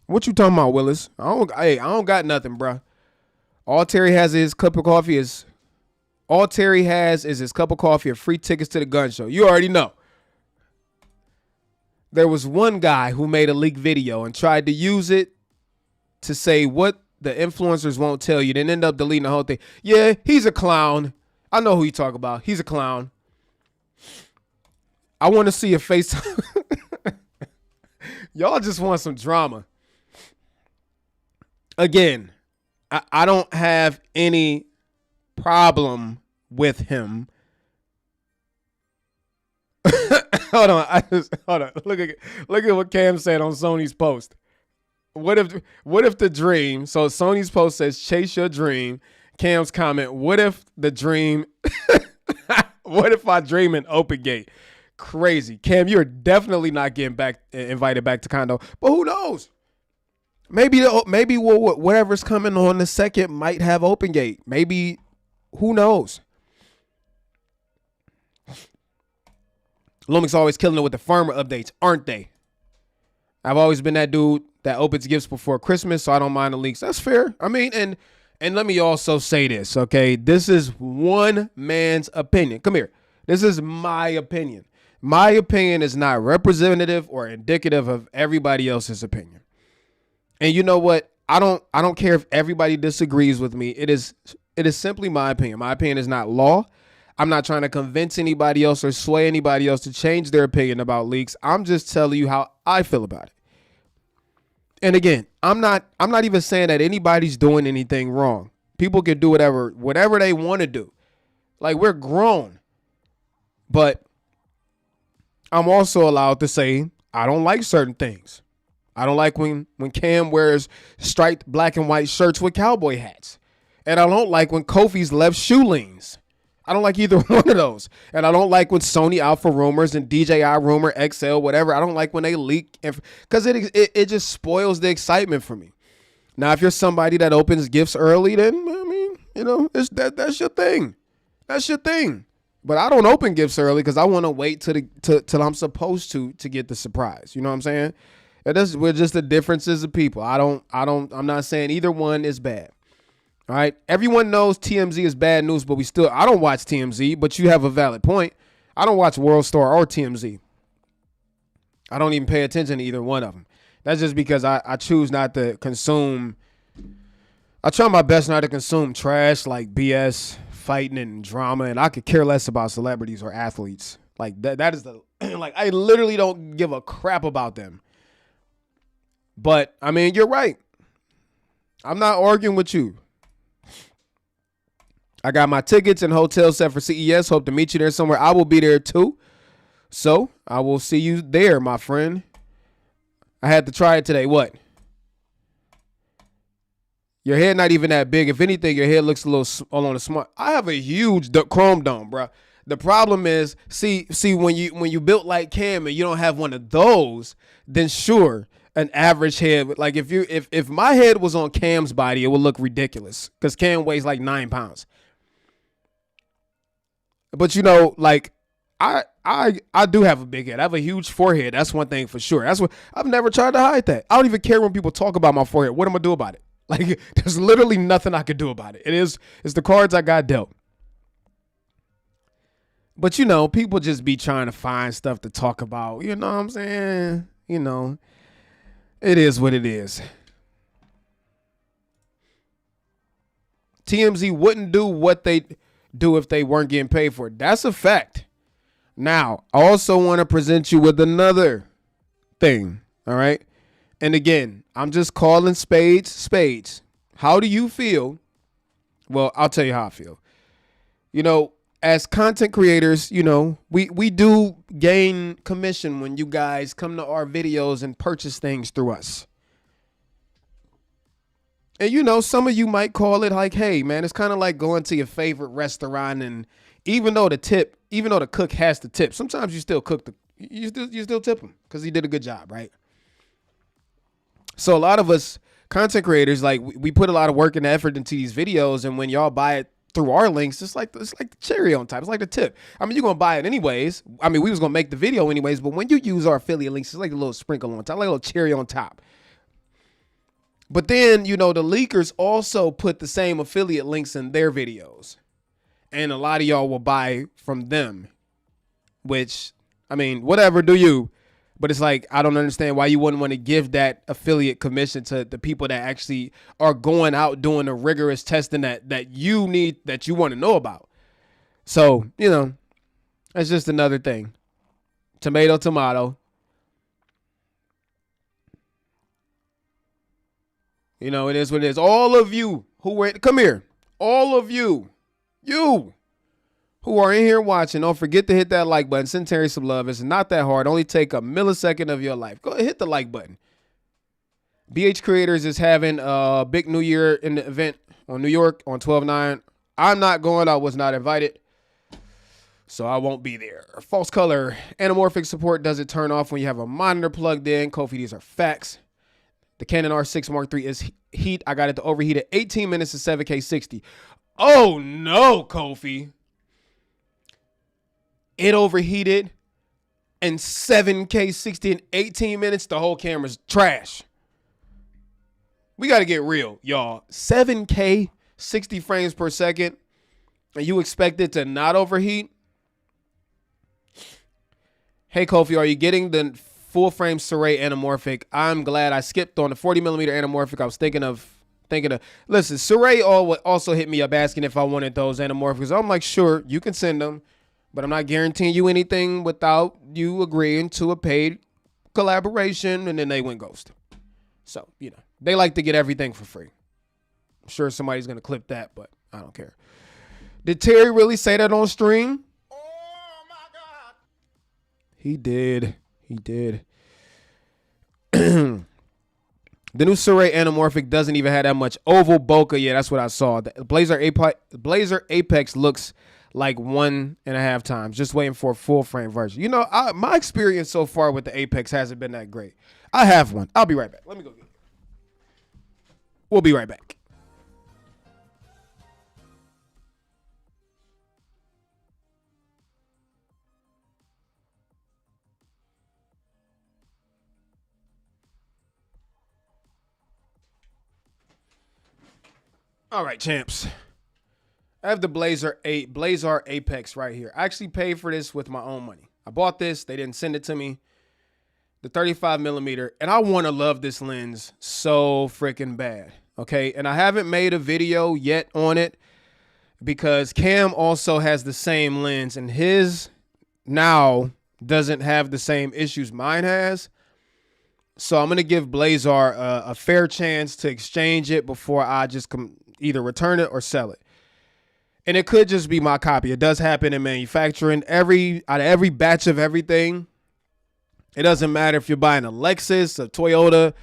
What you talking about, Willis? I don't got nothing, bro. All Terry has is his cup of coffee is his cup of coffee and free tickets to the gun show. You already know. There was one guy who made a leak video and tried to use it to say what the influencers won't tell you, then end up deleting the whole thing. Yeah, he's a clown. I know who you talk about. He's a clown. I want to see a FaceTime. Y'all just want some drama. Again, I don't have any problem with him. Hold on. Look at what Cam said on Sony's post. What if the dream? So Sony's post says chase your dream. Cam's comment, what if the dream? What if I dream in open gate? Crazy. Cam, you're definitely not getting invited back to condo. But who knows? Maybe whatever's coming on the second might have open gate. Maybe, who knows? Lumix always killing it with the firmware updates, aren't they? I've always been that dude that opens gifts before Christmas, so I don't mind the leaks. That's fair. I mean, and let me also say this, okay? This is one man's opinion. Come here. This is my opinion. My opinion is not representative or indicative of everybody else's opinion. And you know what? I don't care if everybody disagrees with me. It is simply my opinion. My opinion is not law. I'm not trying to convince anybody else or sway anybody else to change their opinion about leaks. I'm just telling you how I feel about it. And again, I'm not even saying that anybody's doing anything wrong. People can do whatever they want to do. Like, we're grown. But I'm also allowed to say I don't like certain things. I don't like when Cam wears striped black and white shirts with cowboy hats. And I don't like when Kofi's left shoe leans. I don't like either one of those. And I don't like when Sony Alpha Rumors and DJI Rumor XL, whatever. I don't like when they leak. Because it just spoils the excitement for me. Now, if you're somebody that opens gifts early, then, I mean, you know, that's your thing. That's your thing. But I don't open gifts early because I want to wait till I'm supposed to get the surprise. You know what I'm saying? We're just the differences of people. I'm not saying either one is bad. All right. Everyone knows TMZ is bad news, but I don't watch TMZ, but you have a valid point. I don't watch World Star or TMZ. I don't even pay attention to either one of them. That's just because I choose not to consume. I try my best not to consume trash like BS, fighting and drama, and I could care less about celebrities or athletes. Like that is the like I literally don't give a crap about them. But I mean, you're right. I'm not arguing with you. I got my tickets and hotel set for CES. Hope to meet you there somewhere. I will be there too. So I will see you there, my friend. I had to try it today. What? Your head not even that big. If anything, your head looks a little on the small. I have a huge chrome dome, bro. The problem is, see when you built like Cam and you don't have one of those, then sure, an average head. Like if my head was on Cam's body, it would look ridiculous because Cam weighs like 9 pounds. But you know, like I do have a big head. I have a huge forehead. That's one thing for sure. That's what I've never tried to hide that. I don't even care when people talk about my forehead. What am I gonna do about it? Like there's literally nothing I could do about it. It's the cards I got dealt. But you know, people just be trying to find stuff to talk about. You know what I'm saying? You know, it is what it is. TMZ wouldn't do what they do if they weren't getting paid for it. That's a fact. Now, I also want to present you with another thing. All right. And again, I'm just calling spades. How do you feel? Well, I'll tell you how I feel. You know, as content creators, you know, we do gain commission when you guys come to our videos and purchase things through us. And, you know, some of you might call it like, hey, man, it's kind of like going to your favorite restaurant. And even though the cook has to tip, sometimes you still you still tip him because he did a good job, right? So a lot of us content creators, like we put a lot of work and effort into these videos. And when y'all buy it through our links, it's like the cherry on top. It's like the tip. I mean, you're going to buy it anyways. I mean, we was going to make the video anyways. But when you use our affiliate links, it's like a little sprinkle on top, like a little cherry on top. But then, you know, the leakers also put the same affiliate links in their videos. And a lot of y'all will buy from them, which, I mean, whatever, do you. But it's like, I don't understand why you wouldn't want to give that affiliate commission to the people that actually are going out doing the rigorous testing that you need, that you want to know about. So, you know, that's just another thing. Tomato. You know, it is what it is. All of you who were, come here. All of you who are in here watching, don't forget to hit that like button. Send Terry some love. It's not that hard. Only take a millisecond of your life. Go ahead, hit the like button. BH Creators is having a big New Year in the event on New York on 12/9. I'm not going. I was not invited, so I won't be there. False color. Anamorphic support doesn't turn off when you have a monitor plugged in. Kofi, these are facts. The Canon R6 Mark III is heat. I got it to overheat at 18 minutes to 7K 60. Oh no, Kofi. It overheated in 7K 60 in 18 minutes. The whole camera's trash. We got to get real, y'all. 7K 60 frames per second, and you expect it to not overheat? Hey, Kofi, are you getting the full frame Sony anamorphic? I'm glad I skipped on the 40 millimeter anamorphic. I was thinking of, listen, Sony also hit me up asking if I wanted those anamorphics. I'm like, sure, you can send them, but I'm not guaranteeing you anything without you agreeing to a paid collaboration. And then they went ghost. So, you know, they like to get everything for free. I'm sure somebody's going to clip that, but I don't care. Did Terry really say that on stream? Oh my God. He did. The new Sony anamorphic doesn't even have that much oval bokeh. Yeah, that's what I saw. The Blazer Apex looks like 1.5 times. Just waiting for a full frame version. You know, my experience so far with the Apex hasn't been that great. I have one. I'll be right back. Let me go get it. We'll be right back. All right, champs. I have the Blazer Apex right here. I actually paid for this with my own money. I bought this. They didn't send it to me. The 35 millimeter. And I want to love this lens so freaking bad. Okay. And I haven't made a video yet on it. because Cam also has the same lens and his now doesn't have the same issues mine has. So I'm going to give Blazar a fair chance to exchange it before I just either return it or sell it. And it could just be my copy. It does happen in manufacturing. Out of every batch of everything, it doesn't matter if you're buying a Lexus, a Toyota,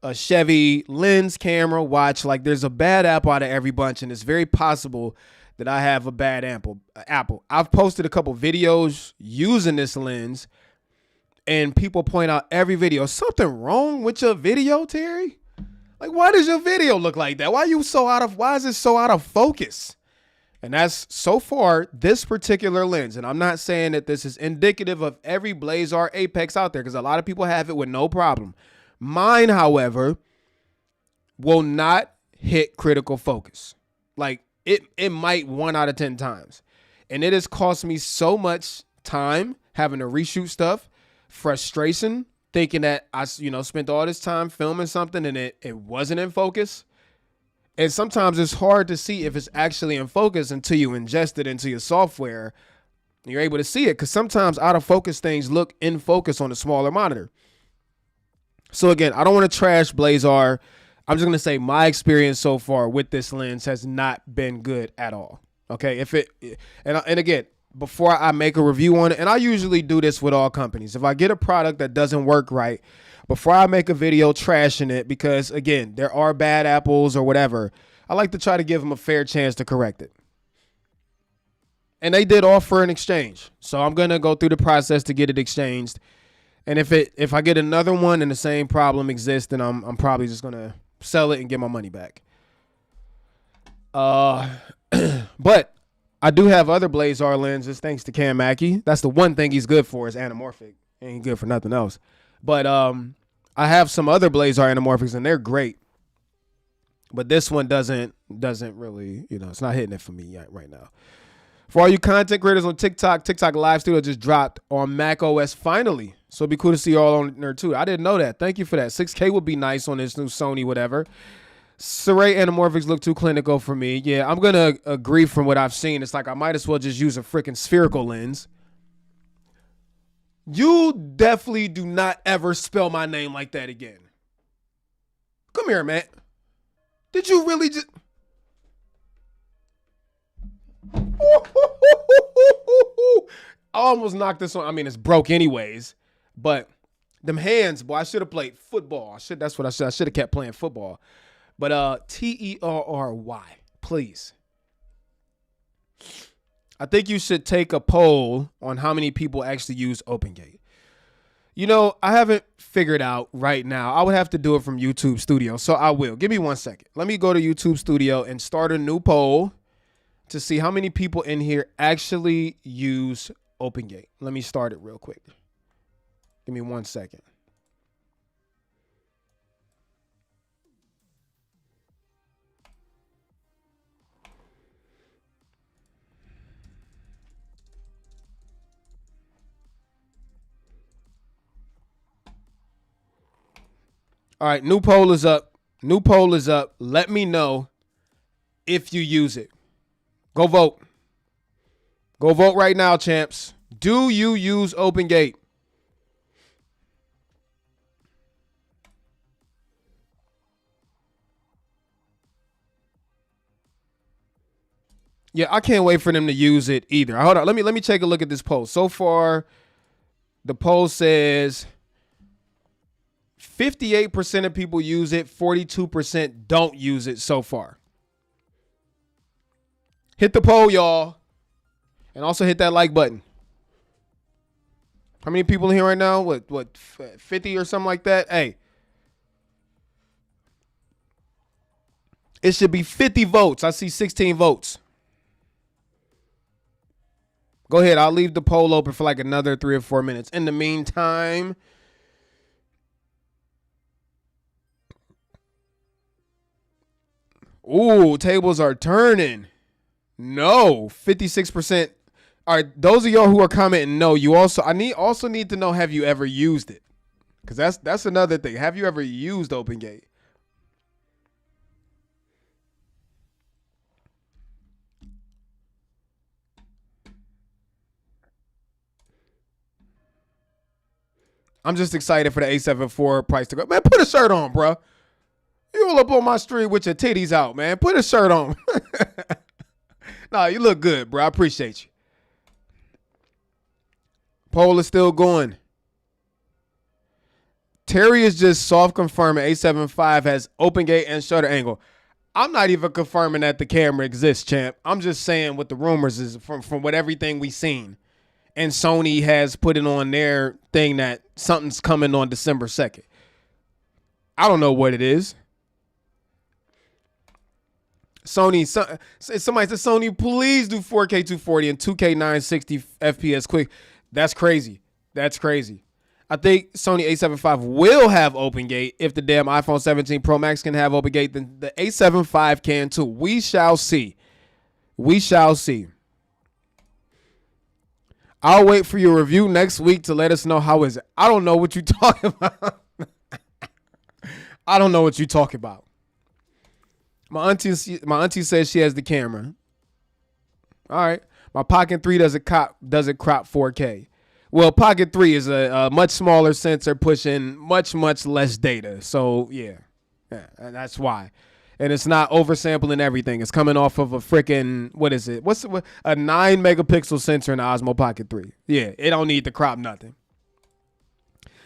a Chevy, lens, camera, watch. Like, there's a bad apple out of every bunch, and it's very possible that I have a bad apple. I've posted a couple videos using this lens, and people point out every video, something wrong with your video, Terry? Like, why does your video look like that? Why is it so out of focus? And that's, so far, this particular lens. And I'm not saying that this is indicative of every Blazar Apex out there, because a lot of people have it with no problem. Mine, however, will not hit critical focus. Like, it might 1 out of 10 times. And it has cost me so much time having to reshoot stuff, frustration, thinking that I spent all this time filming something and it wasn't in focus. And sometimes it's hard to see if it's actually in focus until you ingest it into your software. You're able to see it, because sometimes out of focus things look in focus on a smaller monitor. So again, I don't want to trash Blazar. I'm just going to say my experience so far with this lens has not been good at all. Okay, and again, before I make a review on it, and I usually do this with all companies. If I get a product that doesn't work right, before I make a video trashing it, because again, there are bad apples or whatever, I like to try to give them a fair chance to correct it. And they did offer an exchange, so I'm gonna go through the process to get it exchanged. And if I get another one and the same problem exists, then I'm probably just gonna sell it and get my money back. But I do have other Blazar lenses thanks to Cam Mackey. That's the one thing he's good for, is anamorphic. He ain't good for nothing else. But I have some other Blazar anamorphics, and they're great. But this one doesn't really, it's not hitting it for me yet right now. For all you content creators on TikTok Live Studio just dropped on Mac OS finally. So it'd be cool to see you all on there too. I didn't know that. Thank you for that. 6K would be nice on this new Sony whatever. Serray anamorphics look too clinical for me. Yeah, I'm going to agree from what I've seen. It's like I might as well just use a freaking spherical lens. You definitely do not ever spell my name like that again. Come here, man. Did you really just... I almost knocked this on. I mean, it's broke anyways. But them hands, boy, I should have played football. That's what I should. I should have kept playing football. But TERRY, please. I think you should take a poll on how many people actually use OpenGate. I haven't figured out right now. I would have to do it from YouTube Studio, so I will. Give me 1 second. Let me go to YouTube Studio and start a new poll to see how many people in here actually use OpenGate. Let me start it real quick. Give me 1 second. All right, new poll is up. New poll is up. Let me know if you use it. Go vote. Go vote right now, champs. Do you use OpenGate? Yeah, I can't wait for them to use it either. Hold on. Let me take a look at this poll. So far, the poll says 58% of people use it, 42% don't use it so far. Hit the poll, y'all. And also hit that like button. How many people in here right now? What 50 or something like that? Hey. It should be 50 votes. I see 16 votes. Go ahead. I'll leave the poll open for like another 3 or 4 minutes. In the meantime, ooh, tables are turning. No, 56%. All right, those of y'all who are commenting, no, you also need to know, have you ever used it? Because that's another thing. Have you ever used OpenGate? I'm just excited for the A74 price to go. Man, put a shirt on, bro. You all up on my street with your titties out, man. Put a shirt on. Nah, you look good, bro. I appreciate you. Poll is still going. Terry is just soft confirming A75 has open gate and shutter angle. I'm not even confirming that the camera exists, champ. I'm just saying what the rumors is from what everything we seen. And Sony has put it on their thing that something's coming on December 2nd. I don't know what it is. Somebody said, Sony, please do 4K 240 and 2K 960 FPS quick. That's crazy. That's crazy. I think Sony A75 will have open gate. If the damn iPhone 17 Pro Max can have open gate, then the A75 can too. We shall see. We shall see. I'll wait for your review next week to let us know how is it. I don't know what you're talking about. I don't know what you're talking about. My auntie says she has the camera. All right. My Pocket 3 doesn't crop 4K. Well, Pocket 3 is a much smaller sensor pushing much less data. So, yeah, and that's why. And it's not oversampling everything. It's coming off of a freaking, what is it? A 9 megapixel sensor in the Osmo Pocket 3. Yeah, it don't need to crop nothing.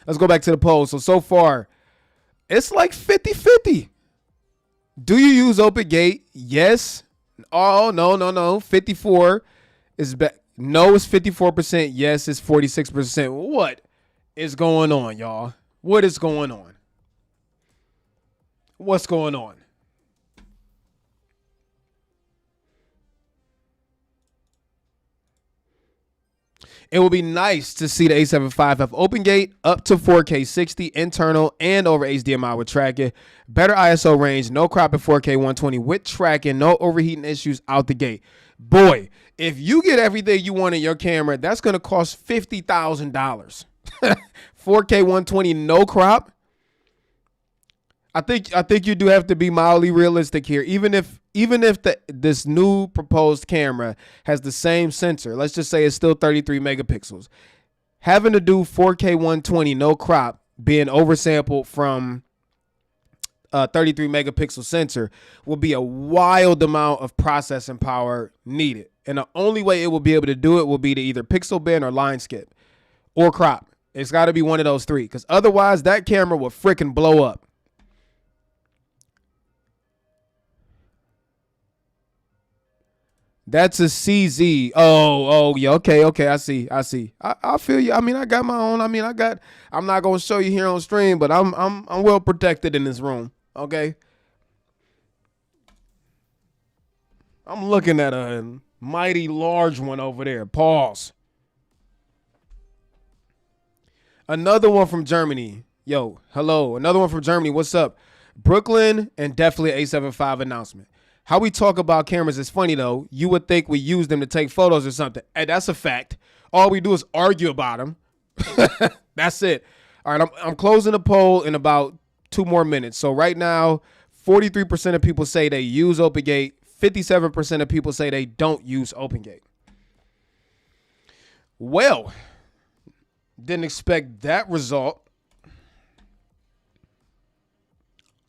Let's go back to the poll. So far, it's like 50-50. Do you use open gate? Yes. Oh, no. 54 is back. No, it's 54%. Yes, it's 46%. What is going on, y'all? What is going on? What's going on? It will be nice to see the A75 have open gate up to 4K 60 internal and over HDMI with tracking, better ISO range, no crop at 4K 120 with tracking, no overheating issues out the gate. Boy, if you get everything you want in your camera, that's going to cost $50,000. 4K 120 no crop. I think you do have to be mildly realistic here. Even if this new proposed camera has the same sensor, let's just say it's still 33 megapixels, having to do 4K 120 no crop, being oversampled from 33 megapixel sensor, will be a wild amount of processing power needed. And the only way it will be able to do it will be to either pixel bin or line skip or crop. It's got to be one of those three, because otherwise that camera will freaking blow up. That's a CZ. Oh, yeah. Okay. I see. I feel you. I mean, I got my own. I'm not gonna show you here on stream, but I'm well protected in this room. Okay. I'm looking at a mighty large one over there. Pause. Another one from Germany. Yo, hello. Another one from Germany. What's up? Brooklyn, and definitely A75 announcement. How we talk about cameras is funny, though. You would think we use them to take photos or something. Hey, that's a fact. All we do is argue about them. That's it. All right, I'm closing the poll in about 2 more minutes. So right now, 43% of people say they use OpenGate. 57% of people say they don't use OpenGate. Well, didn't expect that result.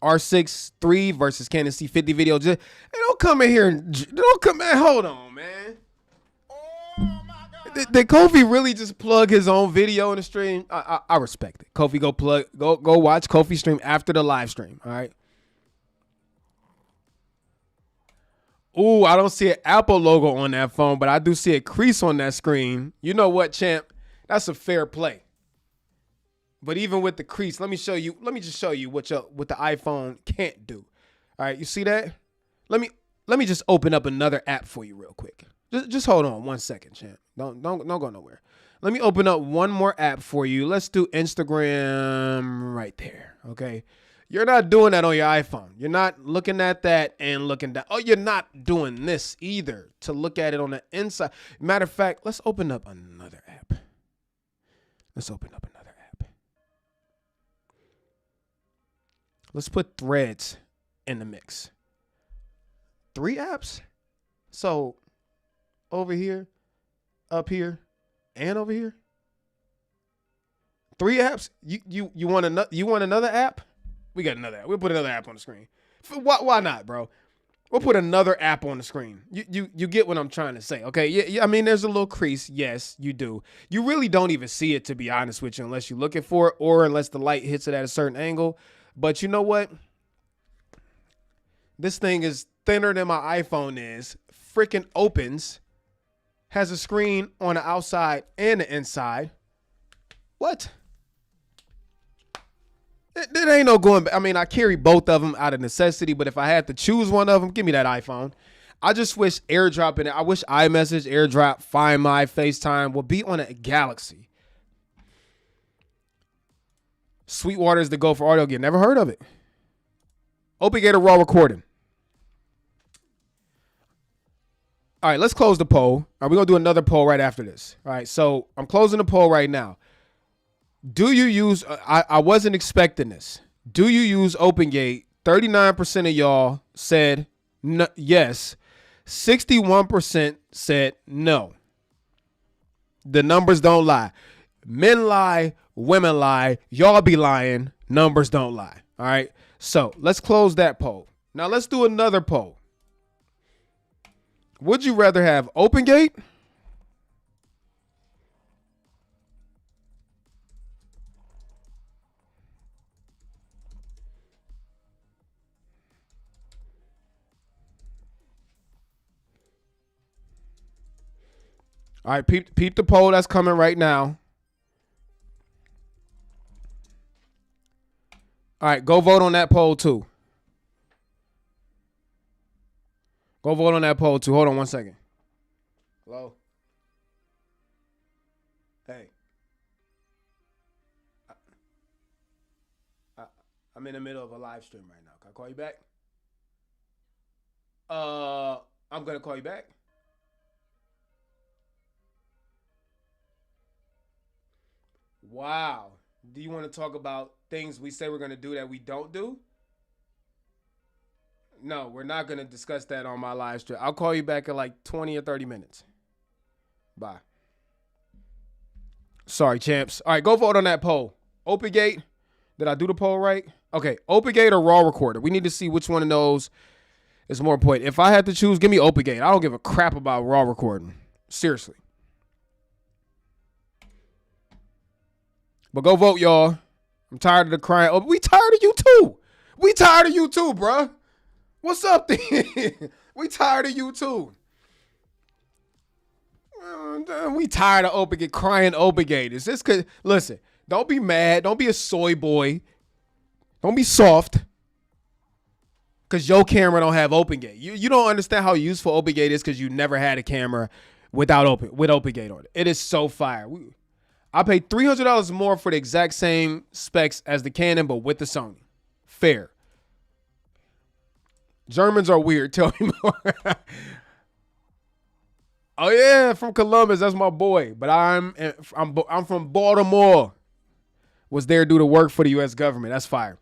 R6 III versus Canon C50 video. Just, hey, don't come in here and don't come in. Hold on, man. Oh my God. Did Kofi really just plug his own video in the stream? I respect it. Kofi, go watch Kofi stream after the live stream. All right. Ooh, I don't see an Apple logo on that phone, but I do see a crease on that screen. You know what, champ? That's a fair play. But even with the crease, let me just show you what the iPhone can't do. All right, you see that? Let me just open up another app for you real quick. Just hold on 1 second, champ. Don't go nowhere. Let me open up one more app for you. Let's do Instagram right there. Okay. You're not doing that on your iPhone. You're not looking at that and looking down. Oh, you're not doing this either to look at it on the inside. Matter of fact, let's open up another app. Let's put Threads in the mix. 3 apps? So over here, up here, and over here? 3 apps? You want another app? We got another app. We'll put another app on the screen. Why not, bro? We'll put another app on the screen. You get what I'm trying to say, okay? Yeah, I mean, there's a little crease. Yes, you do. You really don't even see it, to be honest with you, unless you're looking for it or unless the light hits it at a certain angle. But you know what? This thing is thinner than my iPhone is. Freaking opens. Has a screen on the outside and the inside. What? It ain't no going back. I mean, I carry both of them out of necessity, but if I had to choose one of them, give me that iPhone. I just wish AirDrop in it. I wish iMessage, AirDrop, Find My, FaceTime will be on a Galaxy. Sweetwater is the go for audio gear. Never heard of it. Obligator raw recording. All right, let's close the poll. All right, we're going to do another poll right after this. All right, so I'm closing the poll right now. Do you use, I wasn't expecting this. Do you use OpenGate? 39% of y'all said no, yes. 61% said no. The numbers don't lie. Men lie, women lie. Y'all be lying. Numbers don't lie. All right, so let's close that poll. Now let's do another poll. Would you rather have OpenGate All right, peep the poll that's coming right now. All right, go vote on that poll too. Go vote on that poll too. Hold on one second. Hello? Hey. I'm in the middle of a live stream right now. Can I call you back? I'm going to call you back. Wow. Do you want to talk about things we say we're going to do that we don't do? No, we're not going to discuss that on my live stream. I'll call you back in like 20 or 30 minutes. Bye. Sorry, champs. All right, go vote on that poll. OpenGate. Did I do the poll right? Okay, OpenGate or raw recorder? We need to see which one of those is more important. If I had to choose, give me OpenGate. I don't give a crap about raw recording. Seriously. But go vote, y'all. I'm tired of the crying. Oh, we tired of you too. We tired of you too, bruh. What's up, then? We tired of you too. We tired of OpenGate, crying OpenGate. Is this cause listen, don't be mad. Don't be a soy boy. Don't be soft. Cause your camera don't have OpenGate. You don't understand how useful OpenGate is because you never had a camera with OpenGate on it. It is so fire. I paid $300 more for the exact same specs as the Canon, but with the Sony. Fair. Germans are weird. Tell me more. Oh yeah, from Columbus. That's my boy. But I'm from Baltimore. Was there due to work for the U.S. government. That's fire.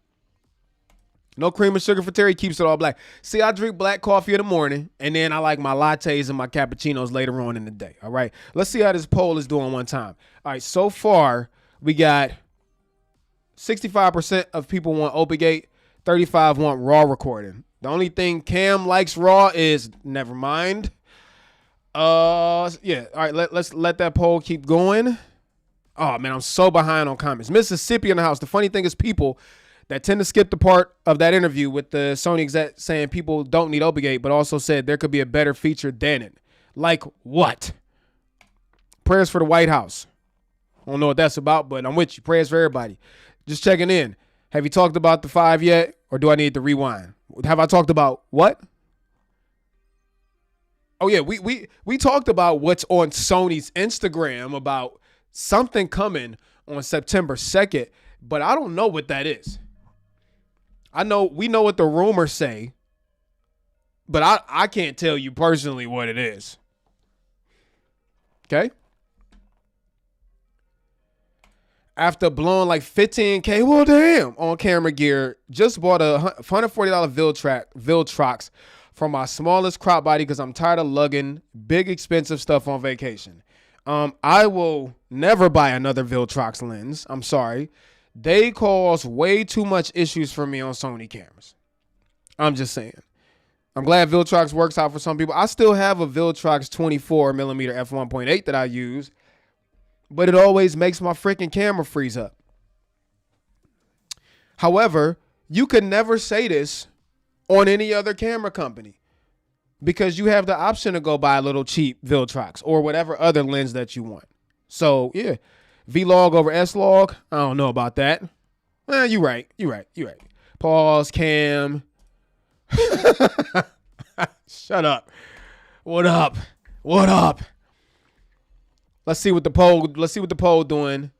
No cream and sugar for Terry. Keeps it all black. See, I drink black coffee in the morning, and then I like my lattes and my cappuccinos later on in the day. All right. Let's see how this poll is doing one time. All right. So far, we got 65% of people want OpenGate. 35 want raw recording. The only thing Cam likes raw is never mind. Yeah. All right. Let's let that poll keep going. Oh man, I'm so behind on comments. Mississippi in the house. The funny thing is people that tend to skip the part of that interview with the Sony exec saying people don't need OpenGate, but also said there could be a better feature than it. Like what? Prayers for the White House. I don't know what that's about, but I'm with you. Prayers for everybody. Just checking in. Have you talked about the 5 yet, or do I need to rewind? Have I talked about what? Oh yeah, we talked about what's on Sony's Instagram about something coming on September 2nd, but I don't know what that is. We know what the rumors say, but I can't tell you personally what it is. Okay? After blowing like $15K, well damn, on camera gear, just bought a $140 Viltrox for my smallest crop body because I'm tired of lugging big expensive stuff on vacation. I will never buy another Viltrox lens. I'm sorry. They cause way too much issues for me on Sony cameras. I'm just saying. I'm glad Viltrox works out for some people. I still have a Viltrox 24mm f1.8 that I use, but it always makes my freaking camera freeze up. However, you could never say this on any other camera company because you have the option to go buy a little cheap Viltrox or whatever other lens that you want. So, yeah, Vlog over S-Log, I don't know about that. You're right. Pause, cam. Shut up. What up? Let's see what the poll doing.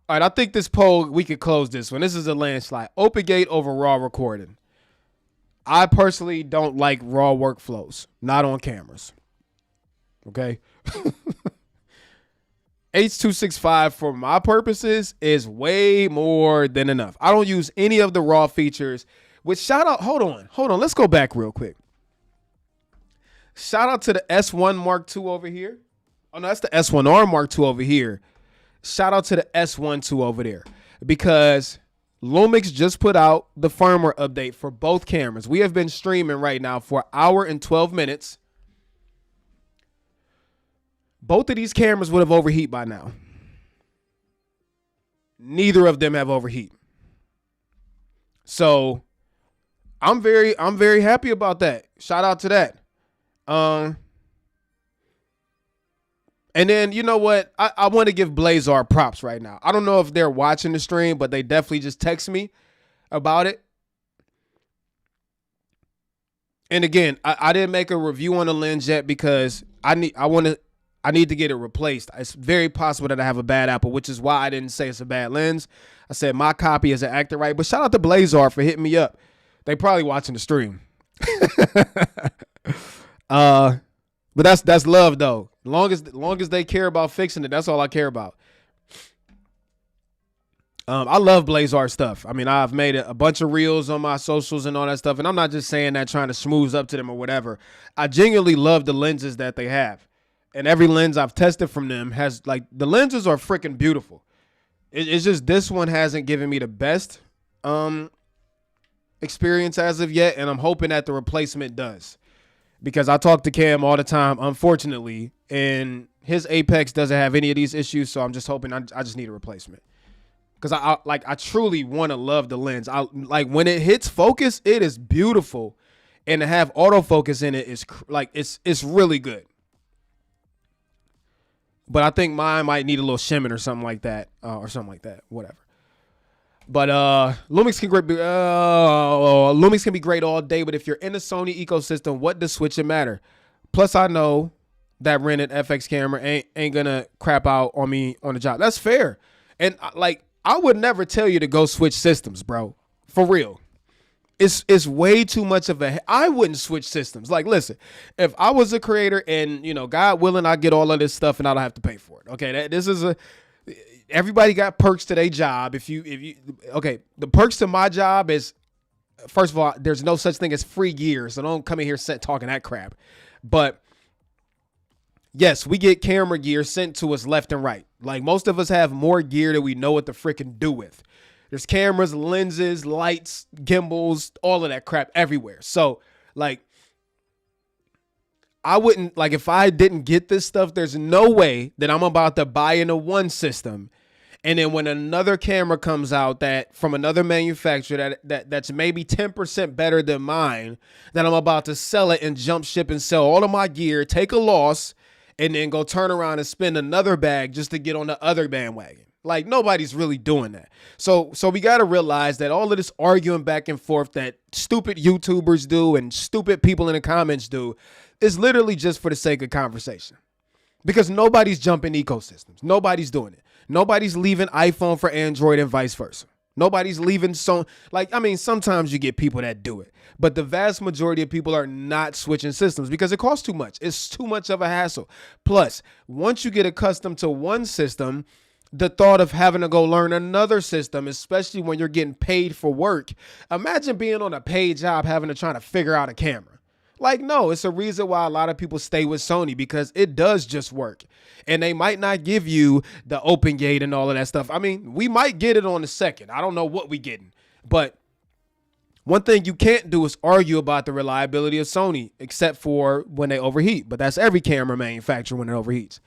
All right, I think this poll, we could close this one. This is a landslide. OpenGate over raw recording. I personally don't like raw workflows, not on cameras. Okay? H.265 for my purposes is way more than enough. I don't use any of the raw features. Which shout out, hold on. Let's go back real quick. Shout out to the S1 Mark II over here. Oh no, that's the S1R Mark II over here. Shout out to the S1 II over there because Lumix just put out the firmware update for both cameras. We have been streaming right now for an hour and 12 minutes. Both of these cameras would have overheat by now. Neither of them have overheat. So I'm very happy about that. Shout out to that. And then, you know what? I want to give Blazar props right now. I don't know if they're watching the stream, but they definitely just text me about it. And again, I didn't make a review on the lens yet because I need to get it replaced. It's very possible that I have a bad Apple, which is why I didn't say it's a bad lens. I said my copy isn't acting right. But shout out to Blazar for hitting me up. They probably watching the stream. But that's love though. Long as they care about fixing it, that's all I care about. I love Blazar stuff. I mean, I've made a bunch of reels on my socials and all that stuff, and I'm not just saying that trying to schmooze up to them or whatever. I genuinely love the lenses that they have, and every lens I've tested from them has, like, the lenses are freaking beautiful. It's just this one hasn't given me the best experience as of yet, and I'm hoping that the replacement does. Because I talk to Cam all the time, unfortunately, and his Apex doesn't have any of these issues, so I'm just hoping I just need a replacement. Because I truly want to love the lens. Like when it hits focus, it is beautiful, and to have autofocus in it is it's really good. But I think mine might need a little shimming or something like that, whatever. But Lumix can be great all day, but if you're in the Sony ecosystem, what does switching matter? Plus, I know that rented FX camera ain't gonna crap out on me on the job. That's fair. And I would never tell you to go switch systems, bro. For real. It's way too much of I wouldn't switch systems. Like, listen, if I was a creator and, you know, God willing, I get all of this stuff and I don't have to pay for it. Okay, everybody got perks to their job. Okay, the perks to my job is, first of all, there's no such thing as free gear, so don't come in here talking that crap. But yes, we get camera gear sent to us left and right. Like, most of us have more gear than we know what to freaking do with. There's cameras, lenses, lights, gimbals, all of that crap everywhere. So, like, I wouldn't, like, if I didn't get this stuff, there's no way that I'm about to buy into one system, and then when another camera comes out that from another manufacturer that's maybe 10% better than mine, that I'm about to sell it and jump ship and sell all of my gear, take a loss, and then go turn around and spend another bag just to get on the other bandwagon. Like, nobody's really doing that. So we got to realize that all of this arguing back and forth that stupid YouTubers do and stupid people in the comments do is literally just for the sake of conversation. Because nobody's jumping ecosystems. Nobody's doing it. Nobody's leaving iPhone for Android and vice versa. Nobody's leaving sometimes you get people that do it. But the vast majority of people are not switching systems because it costs too much. It's too much of a hassle. Plus, once you get accustomed to one system, the thought of having to go learn another system, especially when you're getting paid for work. Imagine being on a paid job having to try to figure out a camera. Like, no, it's a reason why a lot of people stay with Sony, because it does just work. And they might not give you the open gate and all of that stuff. I mean, we might get it on the second. I don't know what we getting. But one thing you can't do is argue about the reliability of Sony, except for when they overheat. But that's every camera manufacturer when it overheats.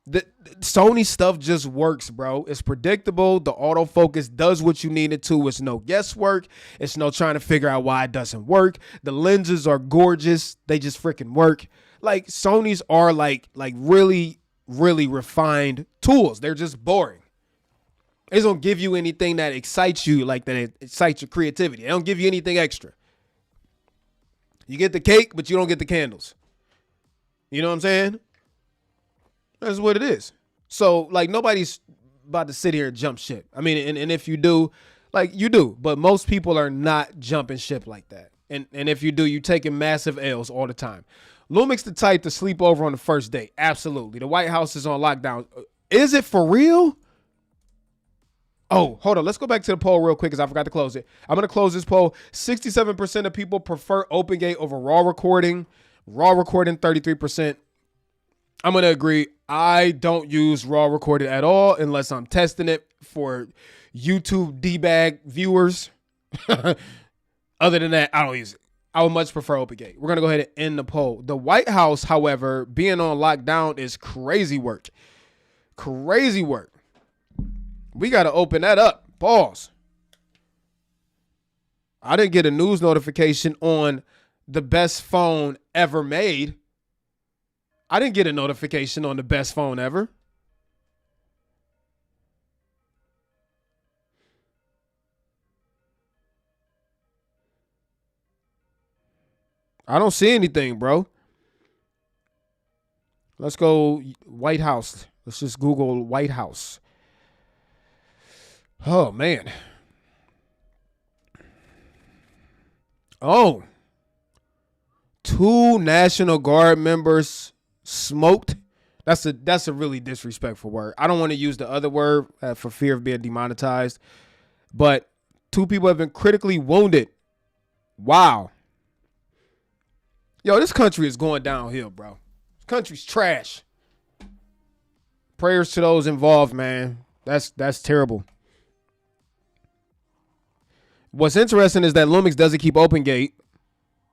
The Sony stuff just works, bro. It's predictable. The autofocus does what you need it to. It's no guesswork. It's no trying to figure out why it doesn't work. The lenses are gorgeous. They just freaking work. Like, Sony's are like really, really refined tools. They're just boring. They don't give you anything that excites you, like that it excites your creativity. They don't give you anything extra. You get the cake, but you don't get the candles. You know what I'm saying? That's what it is. So, like, nobody's about to sit here and jump ship. I mean, and if you do, like, you do. But most people are not jumping ship like that. And if you do, you're taking massive L's all the time. Lumix the type to sleep over on the first date. Absolutely. The White House is on lockdown. Is it for real? Oh, hold on. Let's go back to the poll real quick because I forgot to close it. I'm going to close this poll. 67% of people prefer OpenGate over raw recording. Raw recording, 33%. I'm going to agree. I don't use raw recorded at all unless I'm testing it for YouTube debag viewers. Other than that, I don't use it. I would much prefer OpenGate. We're going to go ahead and end the poll. The White House, however, being on lockdown is crazy work. Crazy work. We got to open that up. Pause. I didn't get a news notification on the best phone ever made. I didn't get a notification on the best phone ever. I don't see anything, bro. Let's go White House. Let's just Google White House. Oh, man. Oh. 2 National Guard members smoked. That's a really disrespectful word. I don't want to use the other word for fear of being demonetized. But 2 people have been critically wounded. Wow. Yo, this country is going downhill, bro. This country's trash. Prayers to those involved, man. That's terrible. What's interesting is that Lumix doesn't keep OpenGate.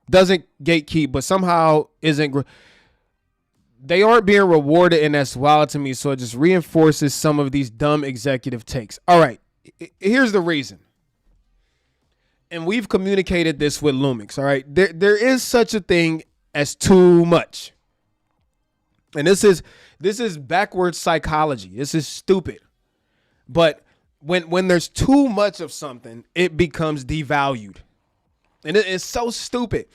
Doesn't gatekeep, but somehow isn't. They aren't being rewarded, and that's wild to me. So it just reinforces some of these dumb executive takes. All right, here's the reason. And we've communicated this with Lumix. All right, there is such a thing as too much, and this is backwards psychology. This is stupid, but when there's too much of something, it becomes devalued. And it's so stupid.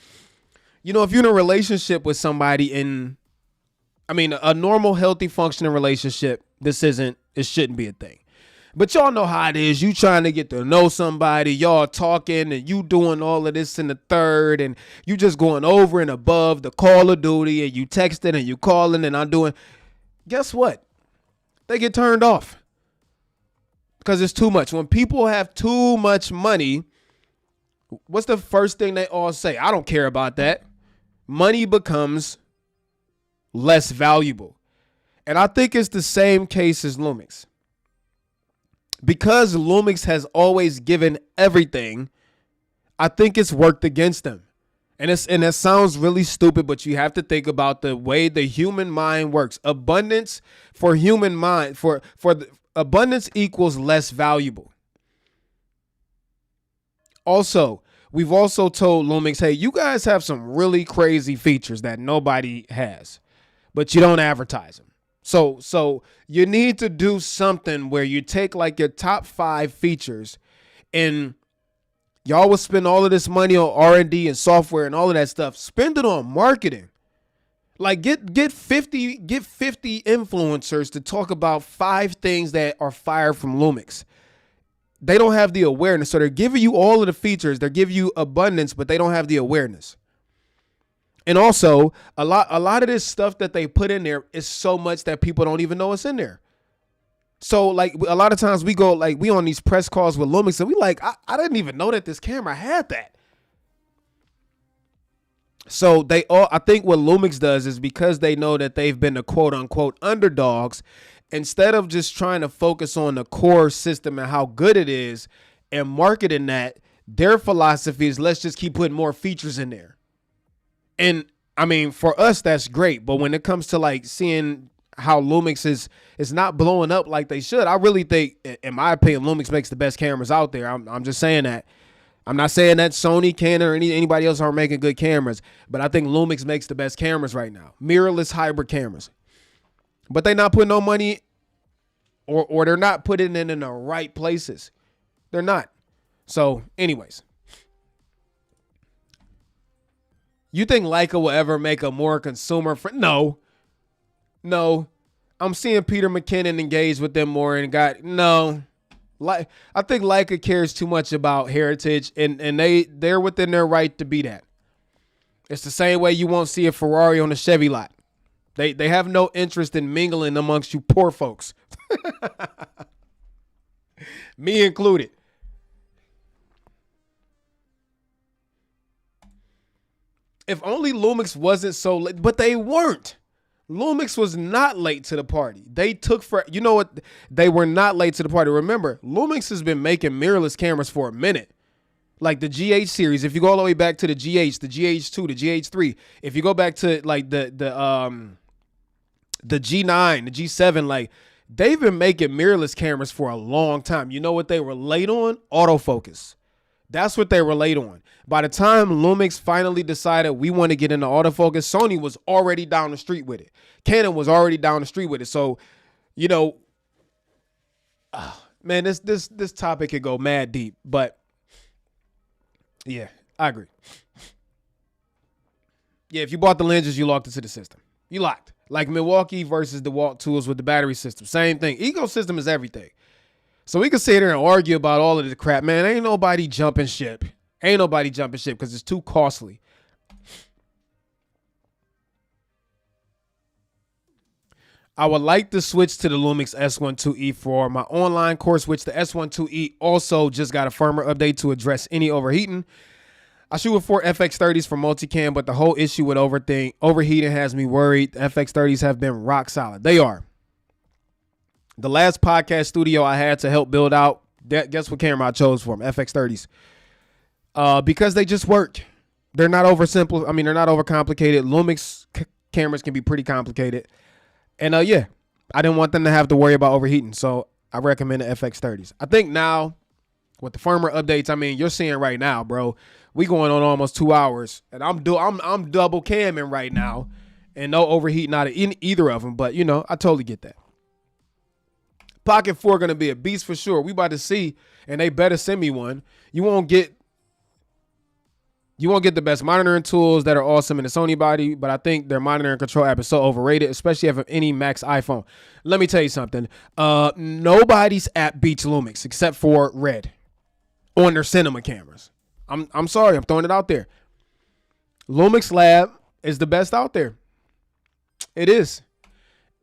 You know, if you're in a relationship with somebody a normal, healthy, functioning relationship, it shouldn't be a thing. But y'all know how it is. You trying to get to know somebody, y'all talking and you doing all of this in the third and you just going over and above the Call of Duty and you texting and you calling and I'm doing. Guess what? They get turned off because it's too much. When people have too much money, what's the first thing they all say? I don't care about that. Money becomes less valuable. And I think it's the same case as Lumix. Because Lumix has always given everything, I think it's worked against them. And it sounds really stupid, but you have to think about the way the human mind works. Abundance for human mind, for the abundance equals less valuable. Also, we've also told Lumix, hey, you guys have some really crazy features that nobody has, but you don't advertise them. So you need to do something where you take like your top 5 features and y'all will spend all of this money on R&D and software and all of that stuff. Spend it on marketing. Like get 50 influencers to talk about 5 things that are fire from Lumix. They don't have the awareness. So they're giving you all of the features. They're giving you abundance, but they don't have the awareness. And also, a lot of this stuff that they put in there is so much that people don't even know it's in there. So, like, a lot of times we go, like, we on these press calls with Lumix, and we like, I didn't even know that this camera had that. So they all, I think what Lumix does is because they know that they've been the quote unquote underdogs, instead of just trying to focus on the core system and how good it is and marketing that, their philosophy is let's just keep putting more features in there. And I mean, for us, that's great. But when it comes to like seeing how Lumix is not blowing up like they should, I really think, in my opinion, Lumix makes the best cameras out there. I'm just saying that. I'm not saying that Sony, Canon, or anybody else aren't making good cameras, but I think Lumix makes the best cameras right now. Mirrorless hybrid cameras. But they're not putting no money, or they're not putting it in the right places. They're not. So, anyways. You think Leica will ever make a more consumer friend? No. I'm seeing Peter McKinnon engage with them more and no. Like, I think Leica cares too much about heritage, and they're within their right to be that. It's the same way you won't see a Ferrari on a Chevy lot. They have no interest in mingling amongst you poor folks. Me included. If only Lumix wasn't so late, but they weren't. Lumix was not late to the party. They took you know what? They were not late to the party. Remember, Lumix has been making mirrorless cameras for a minute. Like the GH series, if you go all the way back to the GH, the GH2, the GH3, if you go back to like the G9, the G7, like they've been making mirrorless cameras for a long time. You know what they were late on? Autofocus. That's what they were late on. By the time Lumix finally decided we want to get into autofocus, Sony was already down the street with it. Canon was already down the street with it. So, you know, man, this topic could go mad deep. But yeah, I agree. Yeah, if you bought the lenses, you locked into the system. You locked. Like Milwaukee versus DeWalt tools with the battery system. Same thing. Ecosystem is everything. So we can sit here and argue about all of the crap. Man, ain't nobody jumping ship. Ain't nobody jumping ship because it's too costly. I would like to switch to the Lumix S12E for my online course, which the S12E also just got a firmware update to address any overheating. I shoot with 4 FX30s for multicam, but the whole issue with overheating has me worried. The FX30s have been rock solid. They are. The last podcast studio I had to help build out, guess what camera I chose for them? FX30s. Because they just work. They're not oversimple. I mean, they're not overcomplicated. Lumix cameras can be pretty complicated. And yeah, I didn't want them to have to worry about overheating. So I recommend the FX30s. I think now with the firmware updates, I mean, you're seeing right now, bro, we going on almost 2 hours and I'm double camming right now and no overheating out of either of them. But you know, I totally get that. Pocket 4 going to be a beast for sure. We about to see, and they better send me one. You won't get the best monitoring tools that are awesome in the Sony body, but I think their monitoring control app is so overrated, especially if any Max iPhone. Let me tell you something. Nobody's app beats Lumix except for Red on their cinema cameras. I'm sorry, I'm throwing it out there. Lumix Lab is the best out there. It is.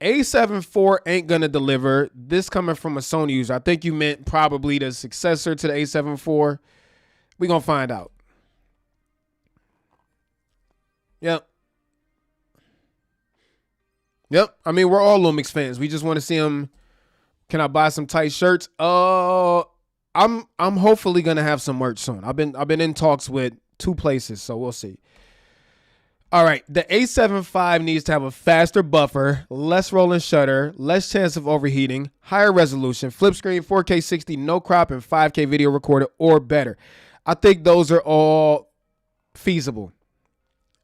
A74 ain't gonna deliver. This coming from a Sony user. I think you meant probably the successor to the A74. We gonna find out. Yep. I mean, we're all Lumix fans. We just want to see them. Can I buy some tight shirts? I'm hopefully gonna have some merch soon. I've been in talks with 2 places, so we'll see. All right, the A75 needs to have a faster buffer, less rolling shutter, less chance of overheating, higher resolution, flip screen, 4K 60, no crop, and 5K video recorder or better. I think those are all feasible,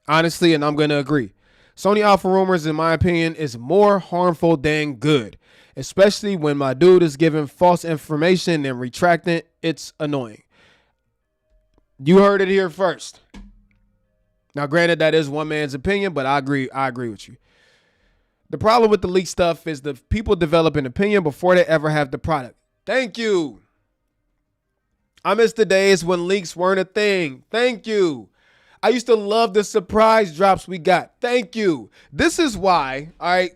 honestly, and I'm going to agree. Sony Alpha Rumors, in my opinion, is more harmful than good, especially when my dude is giving false information and retracting it. It's annoying. You heard it here first. Now, granted, that is one man's opinion, but I agree with you. The problem with the leak stuff is the people develop an opinion before they ever have the product. Thank you. I miss the days when leaks weren't a thing. Thank you. I used to love the surprise drops we got. Thank you. This is why, all right,